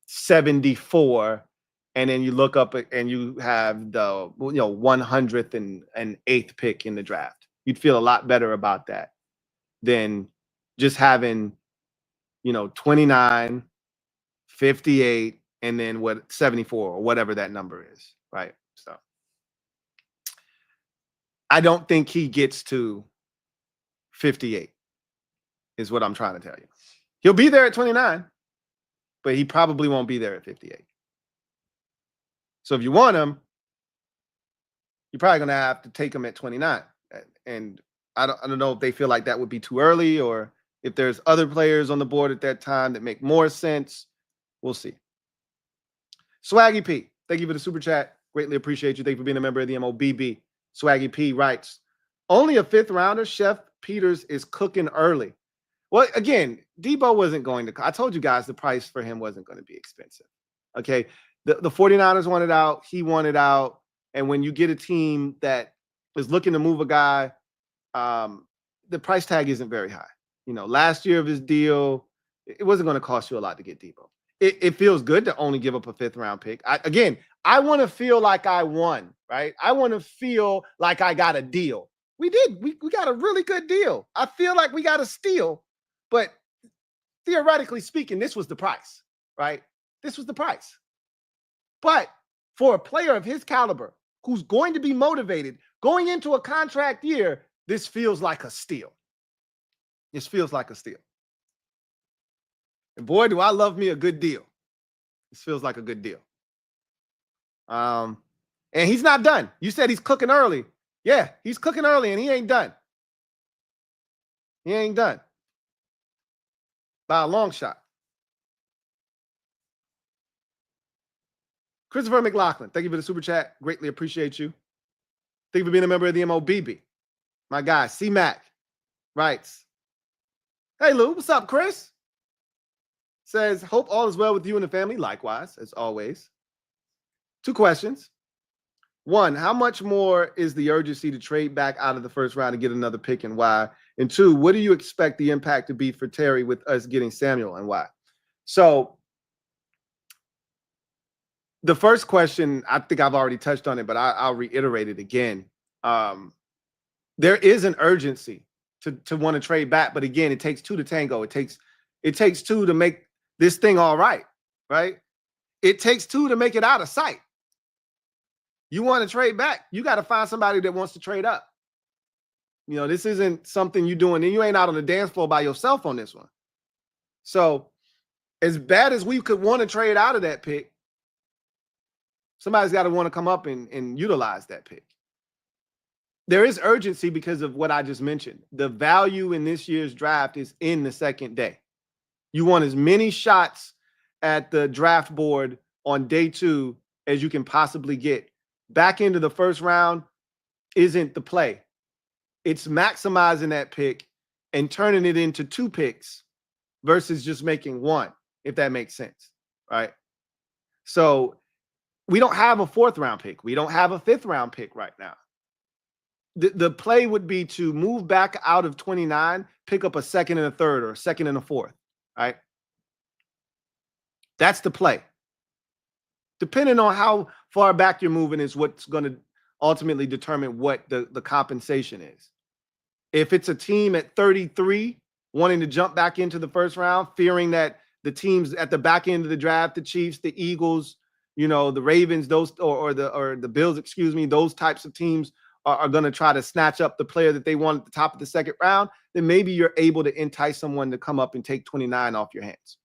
74, and then you look up and you have the 100th and 8th pick in the draft. You'd feel a lot better about that than just having 29, 58, and then 74 or whatever that number is, right? So I don't think he gets to 58 is what I'm trying to tell you. He'll be there at 29, but he probably won't be there at 58. So if you want him, you're probably going to have to take him at 29. And I don't know if they feel like that would be too early, or if there's other players on the board at that time that make more sense. We'll see. Swaggy P, thank you for the super chat. Greatly appreciate you. Thank you for being a member of the MOBB. Swaggy P writes, only a 5th rounder. Chef Peters is cooking early. Well, again, Deebo wasn't going to. I told you guys the price for him wasn't going to be expensive. Okay. The 49ers wanted out. He wanted out. And when you get a team that is looking to move a guy, the price tag isn't very high. Last year of his deal, it wasn't going to cost you a lot to get Deebo. It feels good to only give up a 5th round pick. I want to feel like I won, right? I want to feel like I got a deal. We did. We got a really good deal. I feel like we got a steal, but theoretically speaking, this was the price, right? This was the price. But for a player of his caliber, who's going to be motivated going into a contract year, this feels like a steal. This feels like a steal. And boy, do I love me a good deal. This feels like a good deal. And he's not done. You said he's cooking early. Yeah, he's cooking early and he ain't done. He ain't done. By a long shot. Christopher McLaughlin, thank you for the super chat. Greatly appreciate you. Thank you for being a member of the MOBB. My guy, C-Mac, writes, hey, Lou, what's up, Chris? Says, hope all is well with you and the family. Likewise, as always. 2 questions. 1, how much more is the urgency to trade back out of the first round and get another pick and why? And 2, what do you expect the impact to be for Terry with us getting Samuel and why? So the first question, I think I've already touched on it, but I'll reiterate it again. There is an urgency to want to trade back, but again, it takes 2 to tango. It takes 2 to make this thing all right, right? It takes 2 to make it out of sight. You want to trade back, you got to find somebody that wants to trade up. You know, this isn't something you're doing, and you ain't out on the dance floor by yourself on this one. So as bad as we could want to trade out of that pick, somebody's got to want to come up and utilize that pick. There is urgency because of what I just mentioned. The value in this year's draft is in the second day. You want as many shots at the draft board on day 2 as you can possibly get. Back into the first round isn't the play. It's maximizing that pick and turning it into 2 picks versus just making 1, if that makes sense, right? So we don't have a 4th round pick. We don't have a 5th round pick right now. The play would be to move back out of 29, pick up a 2nd and a 3rd or a 2nd and a 4th, right? That's the play. Depending on how far back you're moving is what's going to ultimately determine what the compensation is. If it's a team at 33 wanting to jump back into the first round, fearing that the teams at the back end of the draft, the Chiefs, the Eagles, you know, the Ravens, those or the Bills, excuse me, those types of teams are going to try to snatch up the player that they want at the top of the second round, then maybe you're able to entice someone to come up and take 29 off your hands.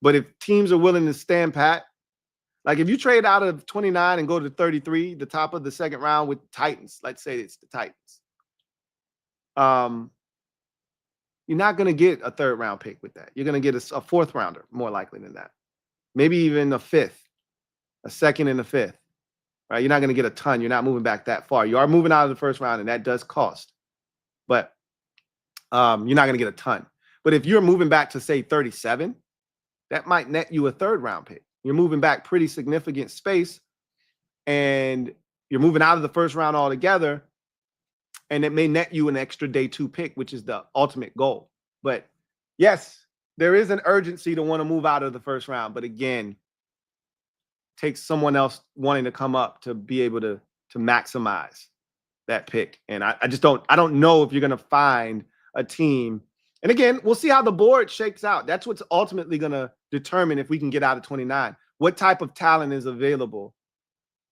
But if teams are willing to stand pat, like if you trade out of 29 and go to 33, the top of the second round with Titans, let's say it's the Titans, you're not going to get a 3rd round pick with that. You're going to get a 4th rounder, more likely than that. Maybe even a 5th, a 2nd and a 5th. Right? You're not going to get a ton. You're not moving back that far. You are moving out of the first round, and that does cost. But you're not going to get a ton. But if you're moving back to, say, 37, that might net you a 3rd round pick. You're moving back pretty significant space, and you're moving out of the first round altogether, and it may net you an extra day 2 pick, which is the ultimate goal. But yes, there is an urgency to want to move out of the first round. But again, takes someone else wanting to come up to be able to maximize that pick. And I don't know if you're going to find a team. And again, we'll see how the board shakes out. That's what's ultimately going to determine if we can get out of 29. What type of talent is available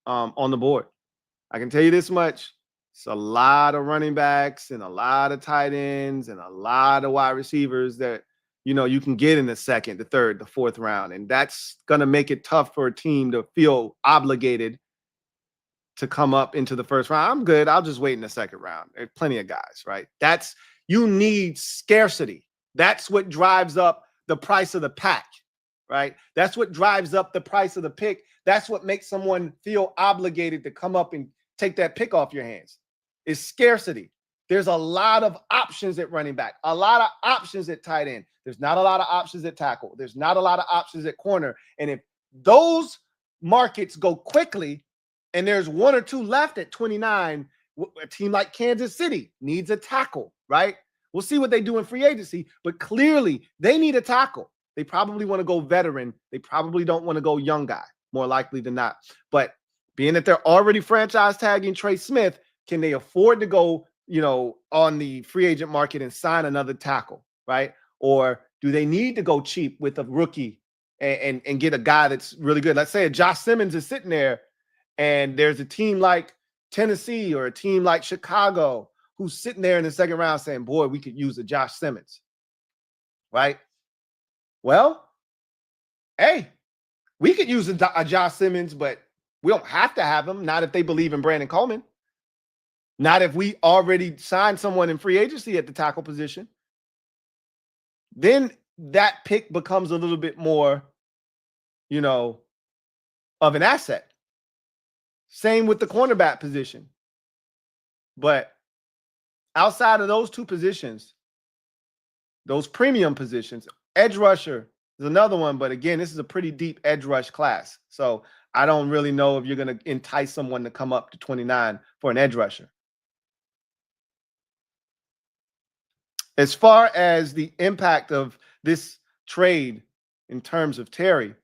on the board? I can tell you this much. It's a lot of running backs and a lot of tight ends and a lot of wide receivers that, you know, you can get in the 2nd, the 3rd, the 4th round. And that's going to make it tough for a team to feel obligated to come up into the first round. I'm good. I'll just wait in the 2nd round. There's plenty of guys, right? You need scarcity. That's what drives up the price of the pack, right? That's what drives up the price of the pick. That's what makes someone feel obligated to come up and take that pick off your hands. Is scarcity. There's a lot of options at running back, a lot of options at tight end. There's not a lot of options at tackle. There's not a lot of options at corner. And if those markets go quickly and there's 1 or 2 left at 29, a team like Kansas City needs a tackle, right? We'll see what they do in free agency, but clearly they need a tackle. They probably want to go veteran. They probably don't want to go young guy, more likely than not. But being that they're already franchise tagging Trey Smith, can they afford to go, you know, on the free agent market and sign another tackle, right? Or do they need to go cheap with a rookie and get a guy that's really good? Let's say a Josh Simmons is sitting there and there's a team like Tennessee or a team like Chicago who's sitting there in the 2nd round saying, boy, we could use a Josh Simmons, right? Well, hey, we could use a Josh Simmons, but We don't have to have him. Not if they believe in Brandon Coleman. Not if we already signed someone in free agency at the tackle position. Then that pick becomes a little bit more, of an asset. Same with the cornerback position. But outside of those two positions, those premium positions, edge rusher is another one. But again, this is a pretty deep edge rush class. So I don't really know if you're going to entice someone to come up to 29 for an edge rusher. As far as the impact of this trade in terms of Terry,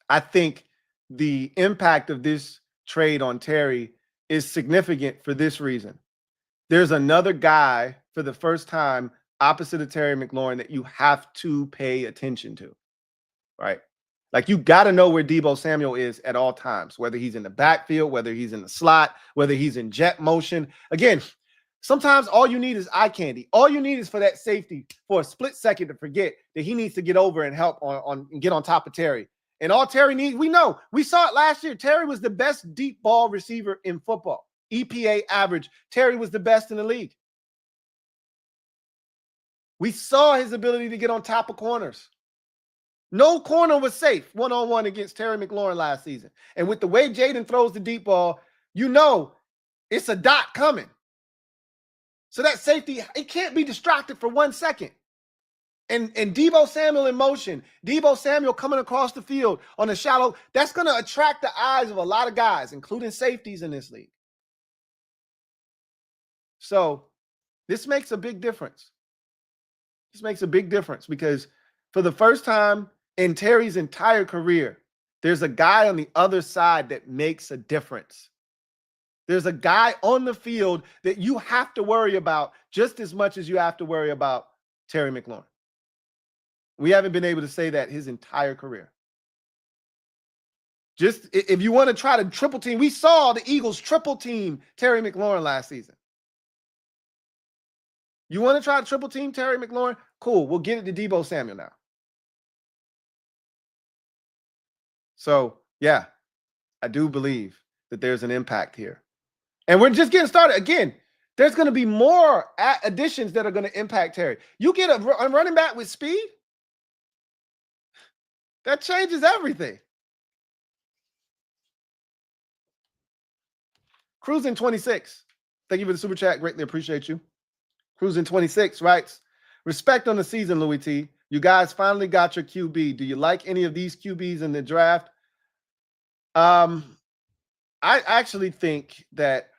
I think the impact of this trade on Terry is significant for this reason. There's another guy for the first time opposite of Terry McLaurin that you have to pay attention to, right? Like, you got to know where Deebo Samuel is at all times, whether he's in the backfield, whether he's in the slot, whether he's in jet motion. Again, sometimes all you need is eye candy. All you need is for that safety for a split second to forget that he needs to get over and help and get on top of Terry. And all Terry needs, we know, we saw it last year. Terry was the best deep ball receiver in football. EPA average. Terry was the best in the league. We saw his ability to get on top of corners. No corner was safe one-on-one against Terry McLaurin last season. And with the way Jaden throws the deep ball, it's a dot coming. So that safety, it can't be distracted for 1 second. And Deebo Samuel in motion, Deebo Samuel coming across the field on a shallow, that's going to attract the eyes of a lot of guys, including safeties in this league. So this makes a big difference. This makes a big difference because for the first time in Terry's entire career, there's a guy on the other side that makes a difference. There's a guy on the field that you have to worry about just as much as you have to worry about Terry McLaurin. We haven't been able to say that his entire career. Just if you want to try to triple team, we saw the Eagles triple team Terry McLaurin last season. You want to try to triple team Terry McLaurin? Cool. We'll get it to Deebo Samuel now. So, yeah, I do believe that there's an impact here. And we're just getting started. Again, there's going to be more additions that are going to impact Terry. You get a running back with speed, that changes everything. Cruising 26. Thank you for the super chat. Greatly appreciate you. Cruising 26 writes, respect on the season, Louie T. You guys finally got your QB. Do you like any of these QBs in the draft? I actually think that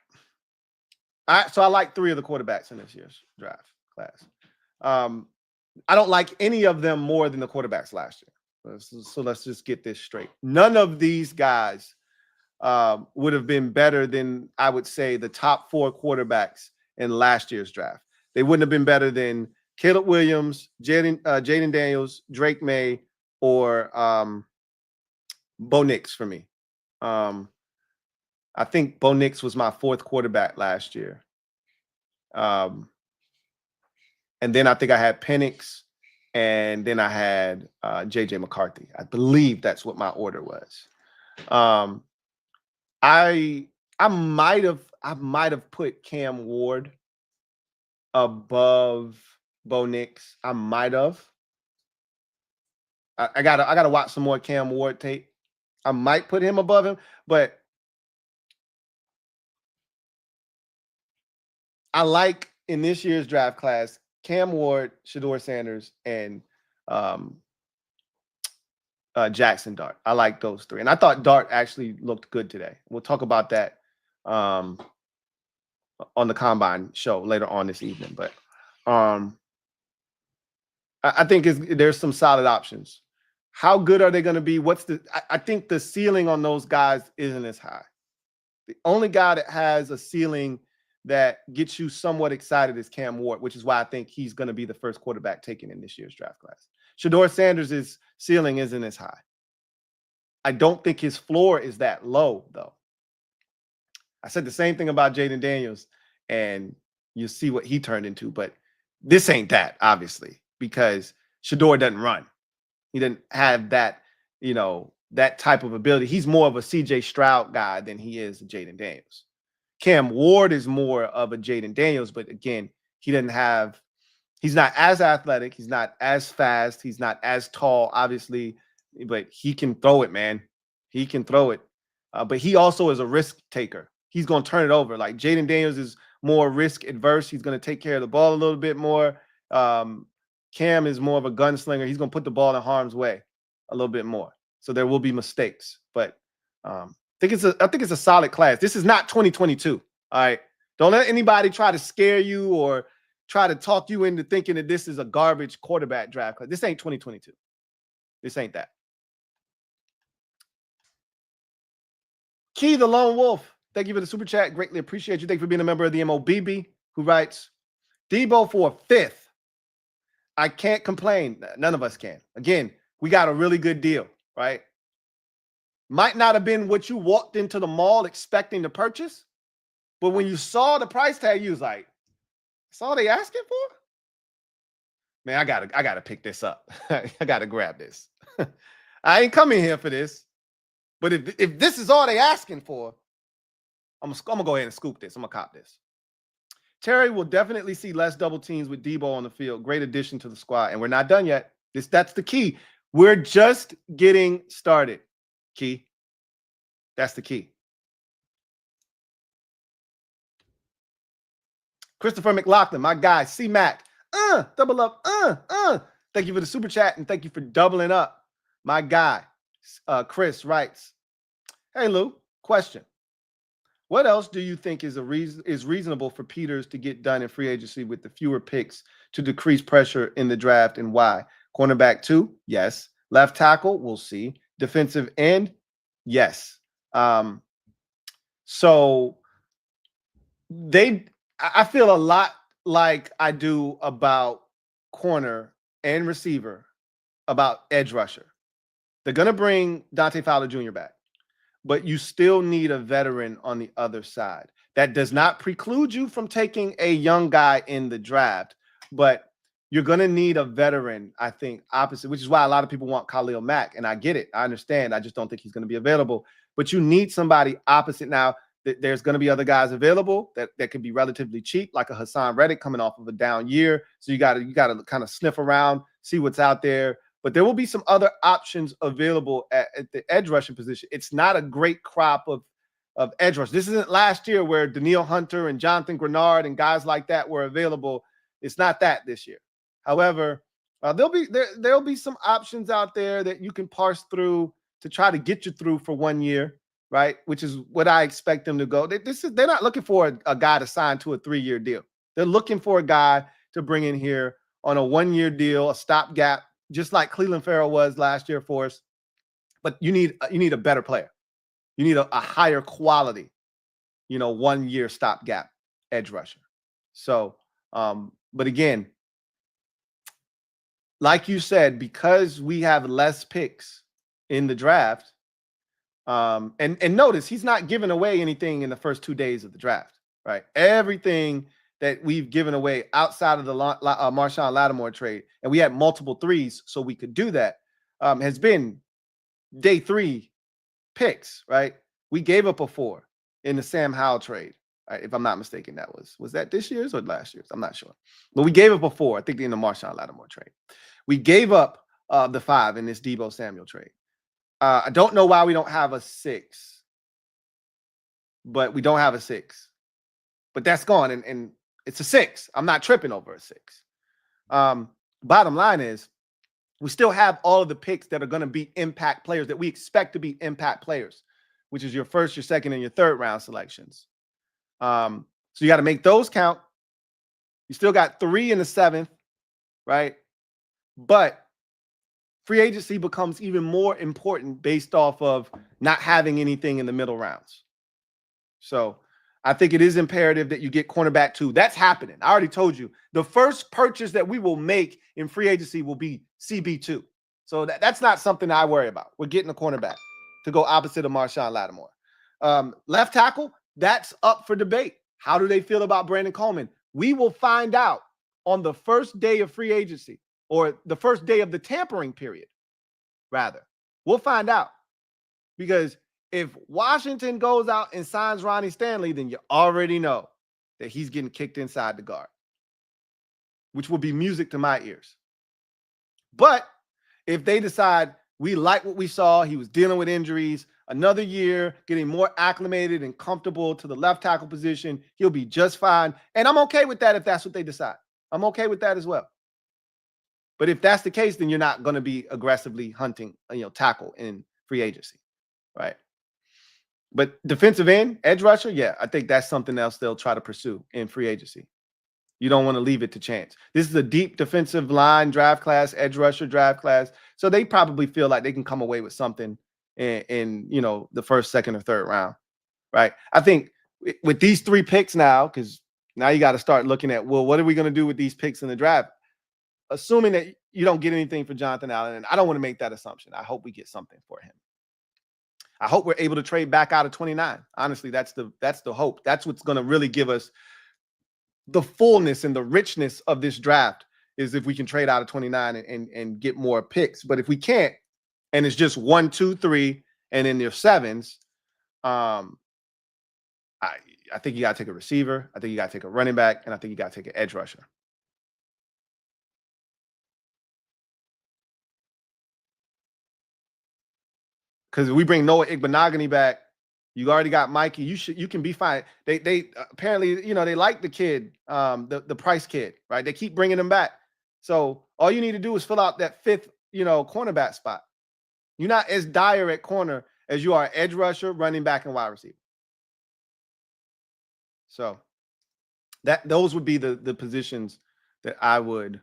I like 3 of the quarterbacks in this year's draft class. I don't like any of them more than the quarterbacks last year. So let's just get this straight. None of these guys would have been better than, I would say, the top 4 quarterbacks in last year's draft. They wouldn't have been better than Caleb Williams, Jaden Daniels, Drake May, or Bo Nix for me. I think Bo Nix was my 4th quarterback last year. And then I think I had Penix, and then I had J.J. McCarthy. I believe that's what my order was. I might have put Cam Ward above Bo Nix. I might have. I gotta watch some more Cam Ward tape. I might put him above him, but I like in this year's draft class Cam Ward, Shedeur Sanders, and Jackson Dart. I like those 3. And I thought Dart actually looked good today. We'll talk about that on the Combine show later on this evening. But I think there's some solid options. How good are they going to be? I think the ceiling on those guys isn't as high. The only guy that has a ceiling that gets you somewhat excited is Cam Ward, which is why I think he's going to be the first quarterback taken in this year's draft class. Shedeur Sanders' ceiling isn't as high. I don't think his floor is that low, though. I said the same thing about Jaden Daniels, and you see what he turned into, but this ain't that, obviously, because Shedeur doesn't run. He didn't have that, that type of ability. He's more of a CJ Stroud guy than he is a Jaden Daniels. Cam Ward is more of a Jaden Daniels, but again, he's not as athletic. He's not as fast. He's not as tall, obviously, but he can throw it, man. He can throw it. But he also is a risk taker. He's going to turn it over. Like Jaden Daniels is more risk adverse. He's going to take care of the ball a little bit more. Cam is more of a gunslinger. He's going to put the ball in harm's way a little bit more. So there will be mistakes, but I think it's a solid class. This is not 2022. All right. Don't let anybody try to scare you or try to talk you into thinking that this is a garbage quarterback draft class. This ain't 2022. This ain't that. Key the Lone Wolf. Thank you for the super chat. Greatly appreciate you. Thank you for being a member of the MOBB, who writes, Deebo for a 5th. I can't complain. None of us can. Again, we got a really good deal, right? Might not have been what you walked into the mall expecting to purchase, but when you saw the price tag, you was like, that's all they asking for? Man, I gotta pick this up. I gotta grab this. I ain't coming here for this. But if this is all they asking for, I'm gonna go ahead and scoop this. I'm gonna cop this. Terry will definitely see less double teams with Deebo on the field. Great addition to the squad. And we're not done yet. That's the key. We're just getting started. Key. That's the key. Christopher McLaughlin, my guy, C-Mac. Double up. Thank you for the super chat and thank you for doubling up. My guy, Chris writes, hey, Lou, question. What else do you think is reasonable for Peters to get done in free agency with the fewer picks to decrease pressure in the draft, and why? Cornerback 2, yes. Left tackle, we'll see. Defensive end, yes. So I feel a lot like I do about corner and receiver about edge rusher. They're going to bring Dante Fowler Jr. back, but you still need a veteran on the other side. That does not preclude you from taking a young guy in the draft, but you're going to need a veteran, I think, opposite, which is why a lot of people want Khalil Mack, and I get it. I understand. I just don't think he's going to be available, but you need somebody opposite. Now, there's going to be other guys available that can be relatively cheap, like a Hassan Reddick coming off of a down year. So you got to kind of sniff around, see what's out there. But there will be some other options available at the edge rushing position. It's not a great crop of edge rush. This isn't last year where Danielle Hunter and Jonathan Grenard and guys like that were available. It's not that this year. However, there'll be some options out there that you can parse through to try to get you through for 1 year, right? Which is what I expect them to go. They're not looking for a guy to sign to a 3-year deal. They're looking for a guy to bring in here on a 1-year deal, a stopgap, just like Cleveland Farrell was last year for us. But you need a better player. You need a higher quality, 1-year stopgap edge rusher. So, but again, like you said, because we have less picks in the draft, and notice he's not giving away anything in the first 2 days of the draft, right? Everything that we've given away outside of the Marshawn Lattimore trade, and we had multiple 3s, so we could do that, has been day 3 picks, right? We gave up a 4 in the Sam Howell trade, right? If I'm not mistaken, that was that this year's or last year's? I'm not sure. But we gave up a 4, I think, in the Marshawn Lattimore trade. We gave up the 5 in this Deebo Samuel trade. I don't know why we don't have a 6, but we don't have a 6. But that's gone, and it's a 6. I'm not tripping over a 6. Bottom line is, we still have all of the picks that are going to be impact players that we expect to be impact players, which is your first, your second, and your third round selections. So you got to make those count. You still got 3 in the 7th, right? But free agency becomes even more important based off of not having anything in the middle rounds. So I think it is imperative that you get cornerback 2. That's happening. I already told you. The first purchase that we will make in free agency will be CB2. So that's not something I worry about. We're getting a cornerback to go opposite of Marshawn Lattimore. Left tackle, that's up for debate. How do they feel about Brandon Coleman? We will find out on the first day of free agency, or the first day of the tampering period, rather. We'll find out. Because if Washington goes out and signs Ronnie Stanley, then you already know that he's getting kicked inside the guard, which will be music to my ears. But if they decide we like what we saw, he was dealing with injuries, another year, getting more acclimated and comfortable to the left tackle position, he'll be just fine. And I'm okay with that if that's what they decide. I'm okay with that as well. But if that's the case, then you're not going to be aggressively hunting, tackle in free agency, right? But defensive end, edge rusher, yeah, I think that's something else they'll try to pursue in free agency. You don't want to leave it to chance. This is a deep defensive line draft class, edge rusher draft class. So they probably feel like they can come away with something in the first, second, or third round, right? I think with these 3 picks now, because now you got to start looking at, well, what are we going to do with these picks in the draft? Assuming that you don't get anything for Jonathan Allen, and I don't want to make that assumption. I hope we get something for him. I hope we're able to trade back out of 29. Honestly, that's the hope. That's what's going to really give us the fullness and the richness of this draft, is if we can trade out of 29 and get more picks. But if we can't, and it's just 1, 2, 3, and in your 7s, I think you got to take a receiver. I think you got to take a running back, and I think you got to take an edge rusher. Because if we bring Noah Igbenogany back, you already got Mikey. You can be fine. They apparently, they like the kid, the Price kid, right? They keep bringing him back. So all you need to do is fill out that 5th, cornerback spot. You're not as dire at corner as you are edge rusher, running back, and wide receiver. So those would be the positions that I would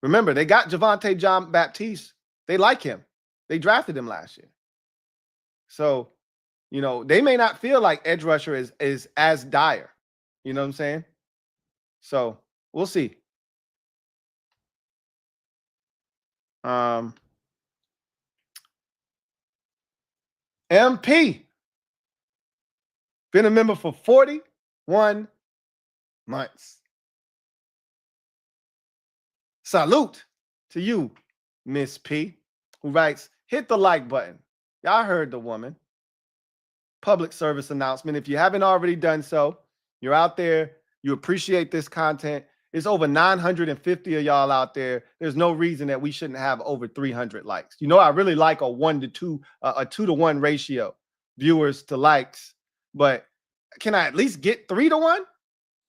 remember. They got Javonte John Baptiste. They like him. They drafted him last year. So, they may not feel like edge rusher is as dire. You know what I'm saying? So we'll see. MP. Been a member for 41 months. Salute to you, Miss P, who writes, hit the like button. Y'all heard the woman. Public service announcement. If you haven't already done so, you're out there, you appreciate this content. It's over 950 of y'all out there. There's no reason that we shouldn't have over 300 likes. I really like a 1 to 2, a 2 to 1 ratio, viewers to likes. But can I at least get 3 to 1?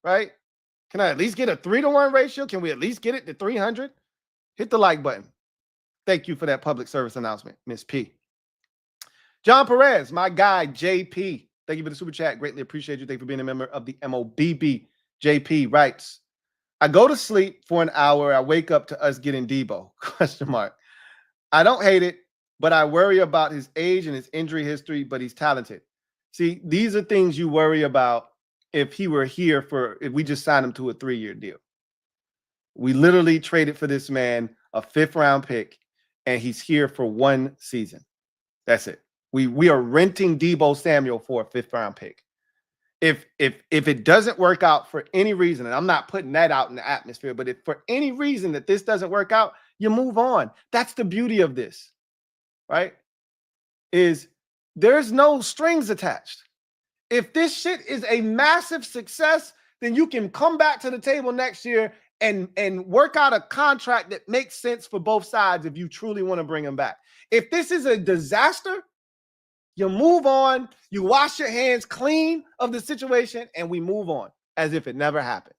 Right? Can I at least get a 3 to 1 ratio? Can we at least get it to 300? Hit the like button. Thank you for that public service announcement, Miss P. John Perez, my guy, JP. Thank you for the super chat. Greatly appreciate you. Thank you for being a member of the MOBB. JP writes, I go to sleep for an hour. I wake up to us getting Deebo, ? I don't hate it, but I worry about his age and his injury history, but he's talented. See, these are things you worry about if he were here if we just signed him to a 3-year deal. We literally traded for this man a 5th round pick, and he's here for 1 season. That's it. We are renting Deebo Samuel for a 5th round pick. If it doesn't work out for any reason, and I'm not putting that out in the atmosphere, but if for any reason that this doesn't work out, you move on. That's the beauty of this, right? Is there's no strings attached. If this shit is a massive success, then you can come back to the table next year and work out a contract that makes sense for both sides if you truly want to bring him back. If this is a disaster, you move on, you wash your hands clean of the situation, and we move on as if it never happened.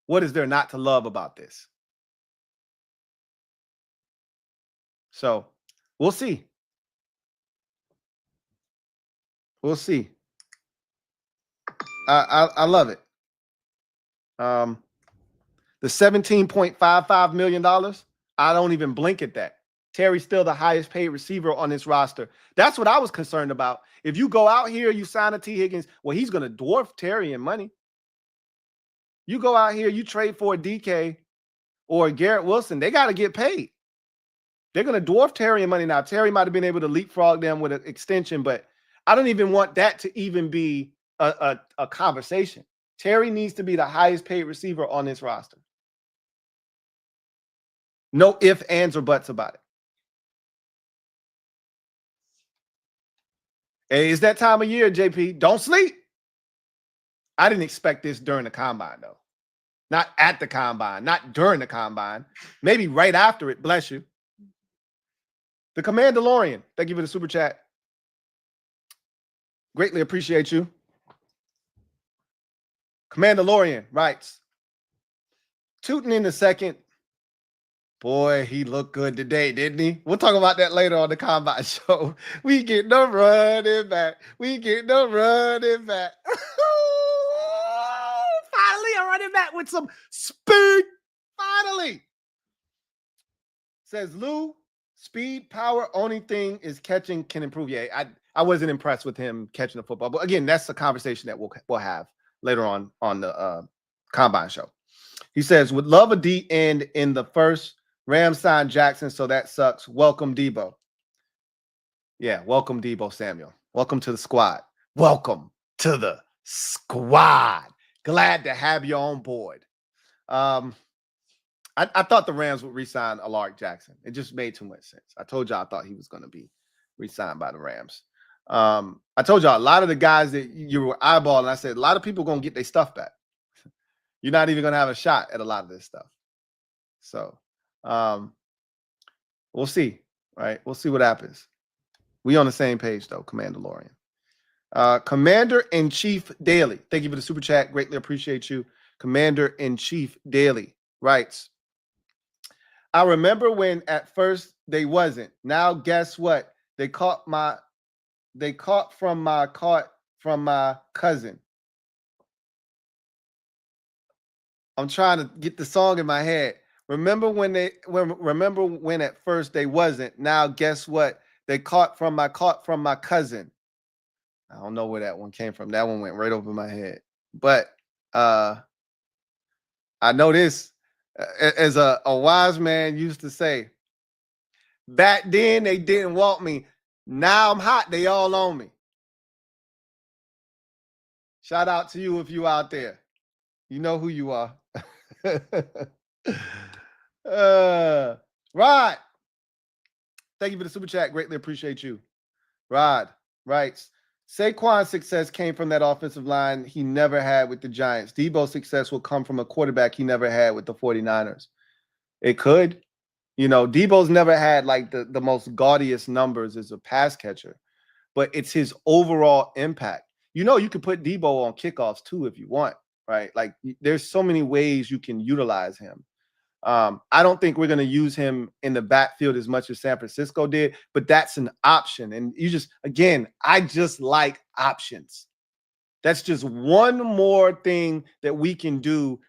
What is there not to love about this? So we'll see. We'll see. I love it. The $17.55 million, I don't even blink at that. Terry's still the highest paid receiver on this roster. That's what I was concerned about. If you go out here, you sign a T. Higgins, well, he's going to dwarf Terry in money. You go out here, you trade for a DK or a Garrett Wilson, they got to get paid. They're going to dwarf Terry in money. Now, Terry might have been able to leapfrog them with an extension, but I don't even want that to even be a conversation. Terry needs to be the highest paid receiver on this roster. No ifs, ands, or buts about it. Hey, it's that time of year, JP. Don't sleep. I didn't expect this during the combine, though. Not at the combine, not during the combine. Maybe right after it. Bless you. The Commandalorian. Thank you for the super chat. Greatly appreciate you. Commandalorian writes, Tootin in the second. Boy, he looked good today, didn't he? We'll talk about that later on the combine show. We get no running back. We get no running back. Finally, a running back with some speed. Finally. Says Lou, speed, power, only thing is catching can improve. Yeah, I wasn't impressed with him catching the football. But again, that's a conversation that we'll have later on the combine show. He says, would love a D end in the first. Rams signed Jackson, so that sucks. Welcome, Deebo. Yeah, welcome, Deebo Samuel. Welcome to the squad. Welcome to the squad. Glad to have you on board. I thought the Rams would re-sign Alaric Jackson. It just made too much sense. I told y'all I thought he was going to be re-signed by the Rams. I told y'all a lot of the guys that you were eyeballing, I said a lot of people are going to get their stuff back. You're not even going to have a shot at a lot of this stuff. So we'll see, right? We'll see what happens. We on the same page though, Commandalorian. Commander-in-Chief Daily. Thank you for the super chat. Greatly appreciate you. Commander-in-Chief Daily writes, I remember when at first they wasn't. Now guess what? They caught from my cousin. I'm trying to get the song in my head. Remember when at first they wasn't. Now guess what? They caught from my cousin. I don't know where that one came from. That one went right over my head. But I know this as a wise man used to say. Back then they didn't want me. Now I'm hot. They all on me. Shout out to you if you out there. You know who you are. Rod, thank you for the super chat. Greatly appreciate you. Rod writes, Saquon's success came from that offensive line he never had with the Giants. Deebo's success will come from a quarterback he never had with the 49ers. It could. You know, Deebo's never had like the most gaudiest numbers as a pass catcher, but it's his overall impact. You know, you could put Deebo on kickoffs too if you want, right? Like there's so many ways you can utilize him. I don't think we're going to use him in the backfield as much as San Francisco did, but that's an option. And you just, again, I just like options. That's just one more thing that we can do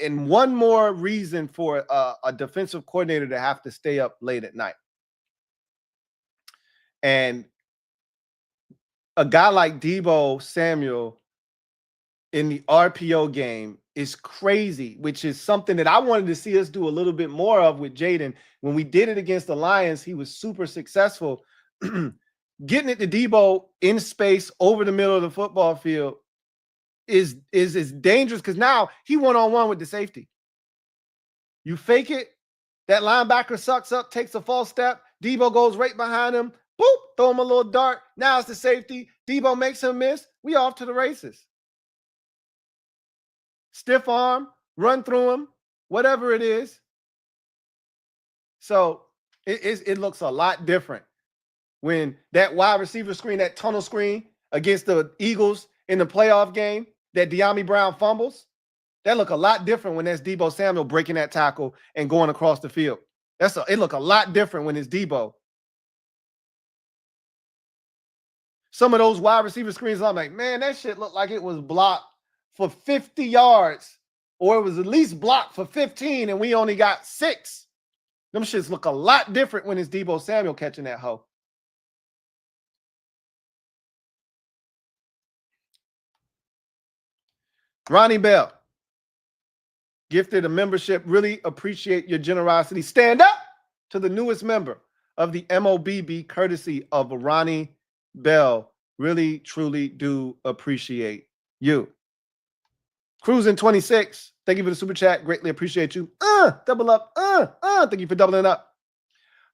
and one more reason for a defensive coordinator to have to stay up late at night. And a guy like Deebo Samuel in the RPO game is crazy, which is something that I wanted to see us do a little bit more of with Jaden. When we did it against the Lions, he was super successful. Getting it to Deebo in space over the middle of the football field is dangerous because now he one-on-one with the safety. You fake it, that linebacker sucks up, takes a false step, Deebo goes right behind him, boop, throw him a little dart. Now it's the safety. Deebo makes him miss. We off to the races. Stiff arm, run through him, whatever it is. So it looks a lot different when that wide receiver screen, that tunnel screen against the Eagles in the playoff game, that De'Ami Brown fumbles. That look a lot different when that's Deebo Samuel breaking that tackle and going across the field. It look a lot different when it's Deebo. Some of those wide receiver screens, I'm like, man, that shit looked like it was blocked for 50 yards, or it was at least blocked for 15, and we only got 6. Them shits look a lot different when it's Deebo Samuel catching that hoe. Ronnie Bell, gifted a membership. Really appreciate your generosity. Stand up to the newest member of the MOBB, courtesy of Ronnie Bell. Really, truly do appreciate you. Cruising 26. Thank you for the super chat. Greatly appreciate you. Double up. Thank you for doubling up.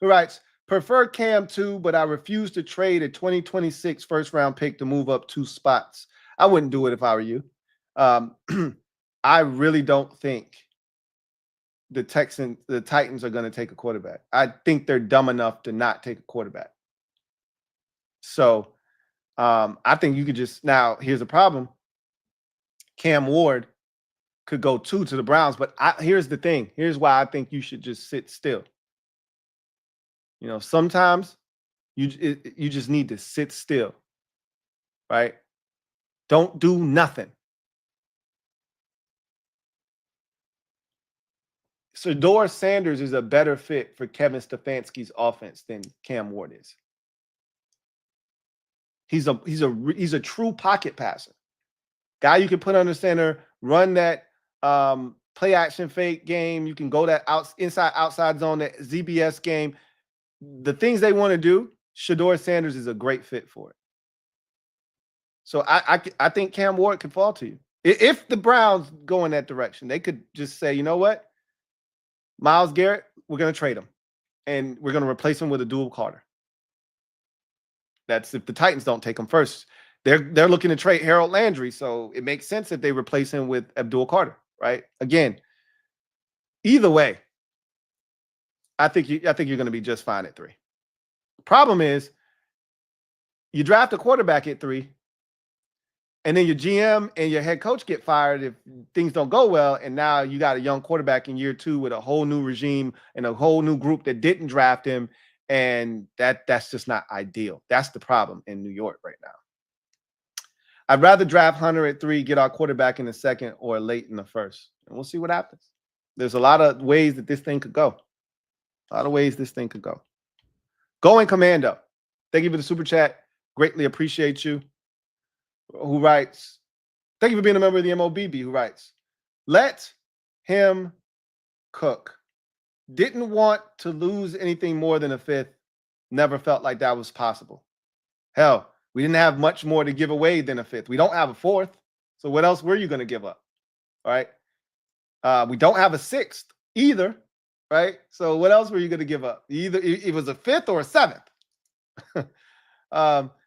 Who writes, Prefer Cam too, but I refuse to trade a 2026 first-round pick to move up 2 spots. I wouldn't do it if I were you. I really don't think the Titans are going to take a quarterback. I think they're dumb enough to not take a quarterback. So I think you could just, now here's the problem. Cam Ward could go 2 to the Browns, but here's the thing. Here's why I think you should just sit still. You know, sometimes you just need to sit still, right? Don't do nothing. Shedeur Sanders is a better fit for Kevin Stefanski's offense than Cam Ward is. He's a true pocket passer. Guy you can put under center, run that play action fake game. You can go that inside outside zone, that ZBS game. The things they want to do, Shedeur Sanders is a great fit for it. So I think Cam Ward could fall to you. If the Browns go in that direction, they could just say, you know what? Myles Garrett, we're going to trade him. And we're going to replace him with a dual Carter. That's if the Titans don't take him first. They're looking to trade Harold Landry, so it makes sense if they replace him with Abdul Carter, right? Again, either way, I think you're going to be just fine at 3. Problem is, you draft a quarterback at 3, and then your GM and your head coach get fired if things don't go well, and now you got a young quarterback in year 2 with a whole new regime and a whole new group that didn't draft him, and that's just not ideal. That's the problem in New York right now. I'd rather draft Hunter at 3, get our quarterback in the 2nd or late in the 1st, and we'll see what happens. There's a lot of ways that this thing could go. A lot of ways this thing could go. Going Commando. Thank you for the super chat. Greatly appreciate you. Who writes, thank you for being a member of the MOBB, who writes, let him cook. Didn't want to lose anything more than a 5th. Never felt like that was possible. Hell, we didn't have much more to give away than a 5th. We don't have a 4th. So what else were you going to give up? All right. We don't have a 6th either. Right. So what else were you going to give up? Either it was a 5th or a 7th.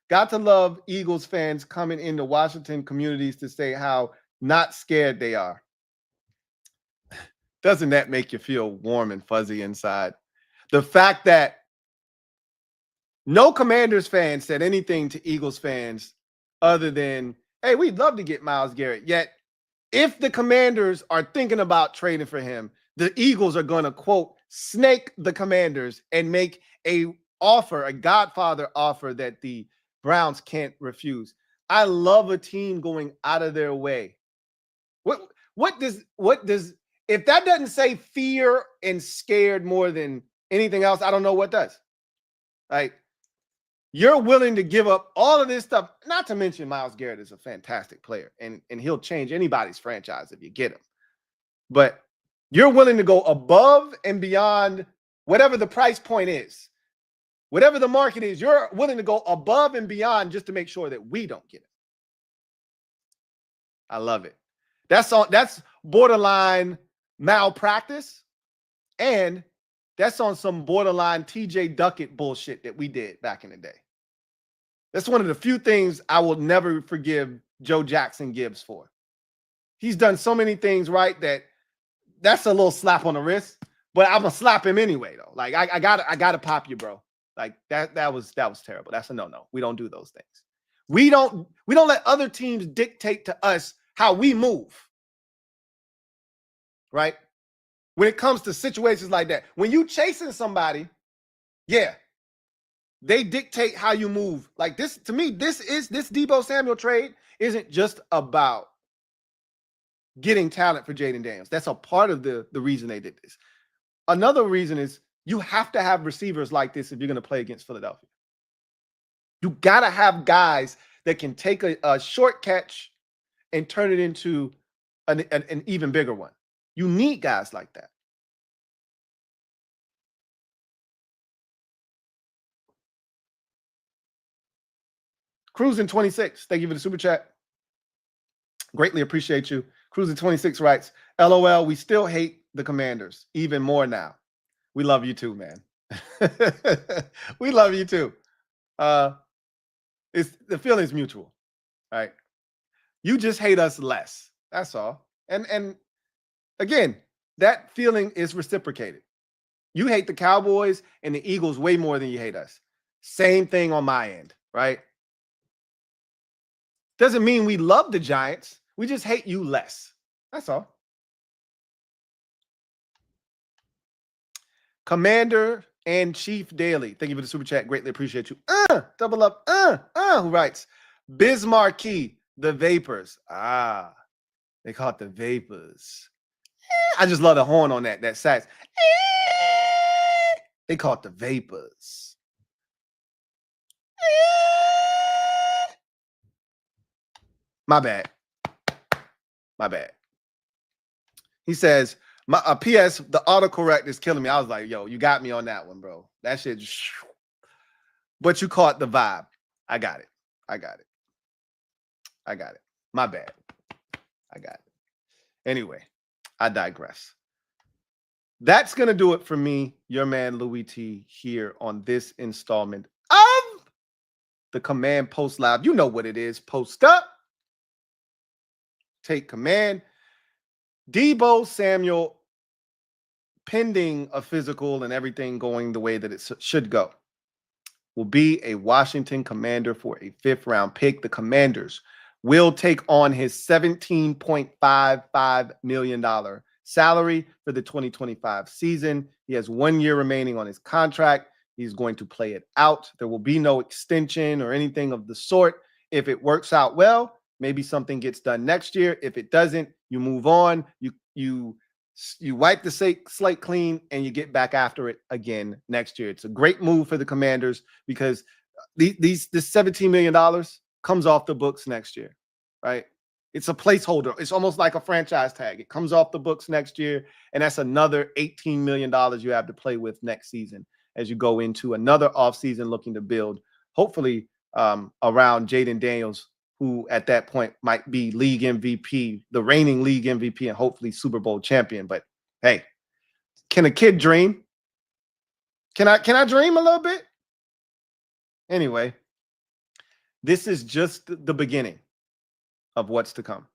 Got to love Eagles fans coming into Washington communities to say how not scared they are. Doesn't that make you feel warm and fuzzy inside? The fact that no Commanders fans said anything to Eagles fans other than, hey, we'd love to get Myles Garrett. Yet, if the Commanders are thinking about trading for him, the Eagles are going to, quote, snake the Commanders and make a Godfather offer that the Browns can't refuse. I love a team going out of their way. What does if that doesn't say fear and scared more than anything else, I don't know what does. Like, you're willing to give up all of this stuff, not to mention Myles Garrett is a fantastic player, and he'll change anybody's franchise if you get him. But you're willing to go above and beyond whatever the price point is. Whatever the market is, you're willing to go above and beyond just to make sure that we don't get it. I love it. That's borderline malpractice, and that's on some borderline TJ Duckett bullshit that we did back in the day. That's one of the few things I will never forgive Joe Jackson Gibbs for. He's done so many things right that's a little slap on the wrist, but I'm gonna slap him anyway though. Like I gotta pop you, bro. Like that was terrible. That's a no. We don't do those things. We don't let other teams dictate to us how we move. Right? When it comes to situations like that, when you chasing somebody, yeah, they dictate how you move. Like this, to me, this Deebo Samuel trade isn't just about getting talent for Jaden Daniels. That's a part of the reason they did this. Another reason is you have to have receivers like this if you're going to play against Philadelphia. You got to have guys that can take a short catch and turn it into an even bigger one. You need guys like that. Cruising 26, thank you for the super chat. Greatly appreciate you. Cruising 26 writes, LOL, we still hate the Commanders even more now. We love you too, man. We love you too. It's the feeling's mutual, right? You just hate us less. That's all. And again, that feeling is reciprocated. You hate the Cowboys and the Eagles way more than you hate us. Same thing on my end, right? Doesn't mean we love the Giants. We just hate you less. That's all. Commander and Chief Daily. Thank you for the super chat. Greatly appreciate you. Double up. Who writes? Bismarcky, the Vapors. They call it the Vapors. I just love the horn on that sax. They call it the Vapors. My bad. He says, P.S. The autocorrect is killing me. I was like, yo, you got me on that one, bro. That shit just... But you caught the vibe. I got it. My bad. I got it. Anyway, I digress. That's going to do it for me, your man Louie T, here on this installment of the Command Post Live. You know what it is. Post up. Take command. Deebo Samuel, pending a physical and everything going the way that it should go, will be a Washington Commander for a 5th-round pick. The Commanders will take on his $17.55 million salary for the 2025 season. He has 1 year remaining on his contract. He's going to play it out. There will be no extension or anything of the sort. If it works out well, maybe something gets done next year. If it doesn't, you move on. You wipe the slate clean and you get back after it again next year. It's a great move for the Commanders because this $17 million comes off the books next year, right? It's a placeholder. It's almost like a franchise tag. It comes off the books next year, and that's another $18 million you have to play with next season as you go into another offseason looking to build, hopefully around Jaden Daniels, who at that point might be league MVP, the reigning league MVP, and hopefully Super Bowl champion. But hey, can a kid dream? Can I dream a little bit? Anyway, this is just the beginning of what's to come.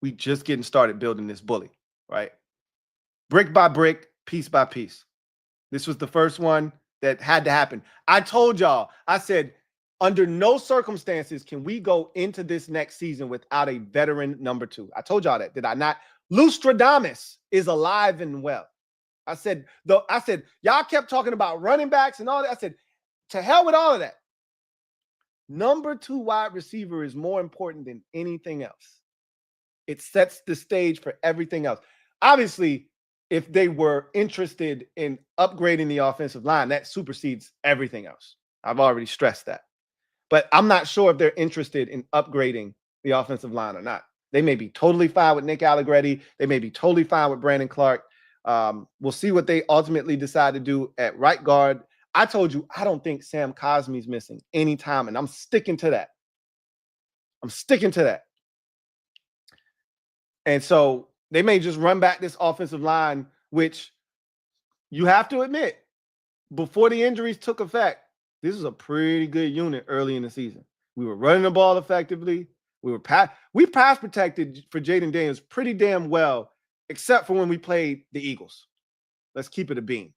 We just getting started building this bully, right? Brick by brick, piece by piece. This was the first one that had to happen. I told y'all, I said, under no circumstances can we go into this next season without a veteran number 2. I told y'all that, did I not? Lustradamus is alive and well. I said, y'all kept talking about running backs and all that. I said, to hell with all of that. Number 2 wide receiver is more important than anything else. It sets the stage for everything else. Obviously, if they were interested in upgrading the offensive line, that supersedes everything else. I've already stressed that. But I'm not sure if they're interested in upgrading the offensive line or not. They may be totally fine with Nick Allegretti. They may be totally fine with Brandon Clark. We'll see what they ultimately decide to do at right guard. I told you, I don't think Sam Cosmi's missing any time, and I'm sticking to that. And so they may just run back this offensive line, which you have to admit, before the injuries took effect, this is a pretty good unit early in the season. We were running the ball effectively. We pass protected for Jaden Daniels pretty damn well, except for when we played the Eagles. Let's keep it a beam.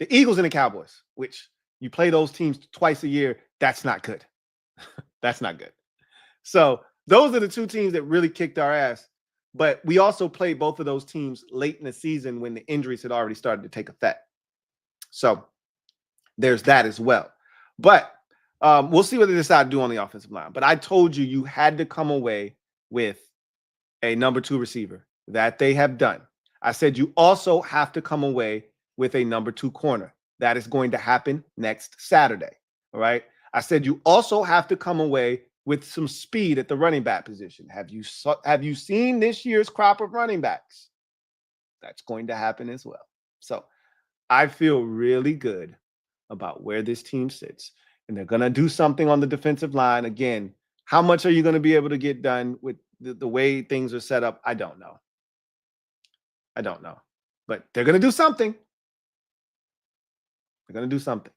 The Eagles and the Cowboys, which you play those teams twice a year, that's not good. That's not good. So those are the 2 teams that really kicked our ass. But we also played both of those teams late in the season when the injuries had already started to take effect. So there's that as well. But we'll see what they decide to do on the offensive line. But I told you had to come away with a number 2 receiver. That they have done. I said you also have to come away with a number 2 corner. That is going to happen next Saturday. All right. I said you also have to come away with some speed at the running back position. Have you seen this year's crop of running backs? That's going to happen as well. So I feel really good about where this team sits. And they're going to do something on the defensive line. Again, how much are you going to be able to get done with the way things are set up? I don't know. But they're going to do something. They're going to do something.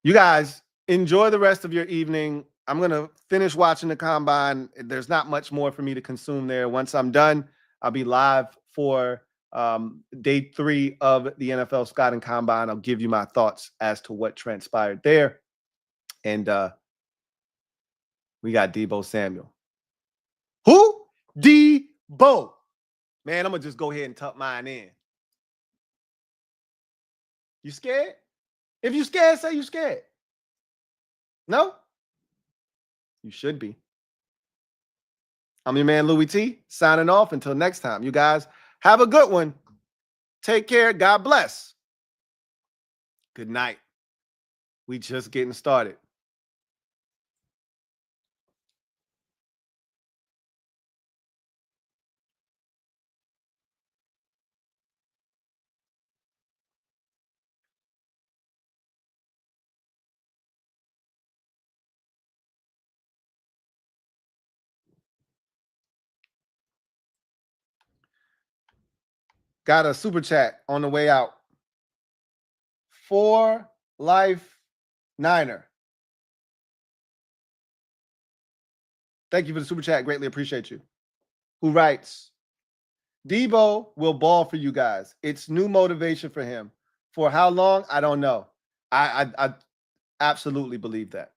You guys enjoy the rest of your evening. I'm going to finish watching the combine. There's not much more for me to consume there. Once I'm done, I'll be live for day 3 of the NFL Scouting Combine. I'll give you my thoughts as to what transpired there. And we got Deebo Samuel. Who? Deebo. Man, I'm going to just go ahead and tuck mine in. You scared? If you scared, say you scared. No? You should be. I'm your man, Louie T, signing off. Until next time, you guys have a good one. Take care. God bless. Good night. We just getting started. Got a super chat on the way out. For Life Niner. Thank you for the super chat. Greatly appreciate you. Who writes, Deebo will ball for you guys. It's new motivation for him. For how long? I don't know. I absolutely believe that.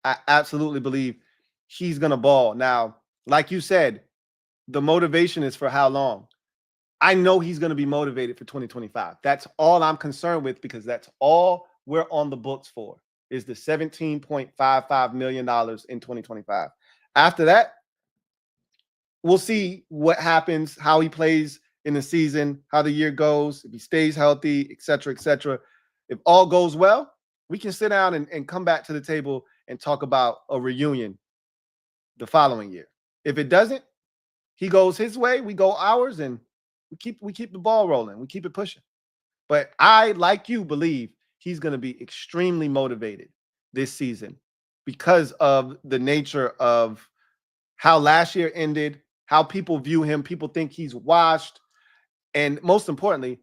I absolutely believe he's going to ball. Now, like you said, the motivation is for how long? I know he's going to be motivated for 2025. That's all I'm concerned with, because that's all we're on the books for, is the $17.55 million in 2025. After that, we'll see what happens, how he plays in the season, how the year goes, if he stays healthy, et cetera, et cetera. If all goes well, we can sit down and come back to the table and talk about a reunion the following year. If it doesn't, he goes his way, we go ours, and we keep the ball rolling. We keep it pushing. But I, like you, believe he's going to be extremely motivated this season because of the nature of how last year ended, how people view him. People think he's washed. And most importantly,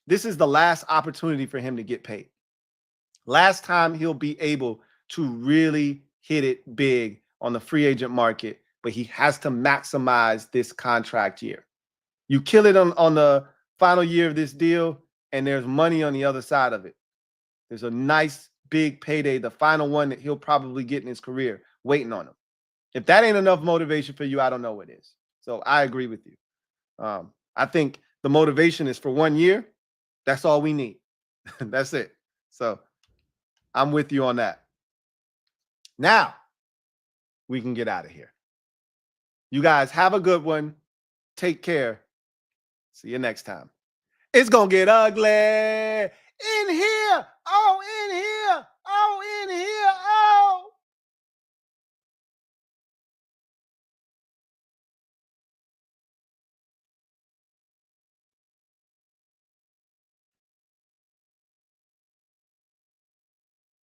this is the last opportunity for him to get paid. Last time he'll be able to really hit it big on the free agent market, but he has to maximize this contract year. You kill it on the final year of this deal, and there's money on the other side of it. There's a nice big payday, the final one that he'll probably get in his career, waiting on him. If that ain't enough motivation for you, I don't know what is. So I agree with you. I think the motivation is for 1 year. That's all we need. That's it. So I'm with you on that. Now we can get out of here. You guys have a good one. Take care. See you next time. It's going to get ugly in here. Oh, in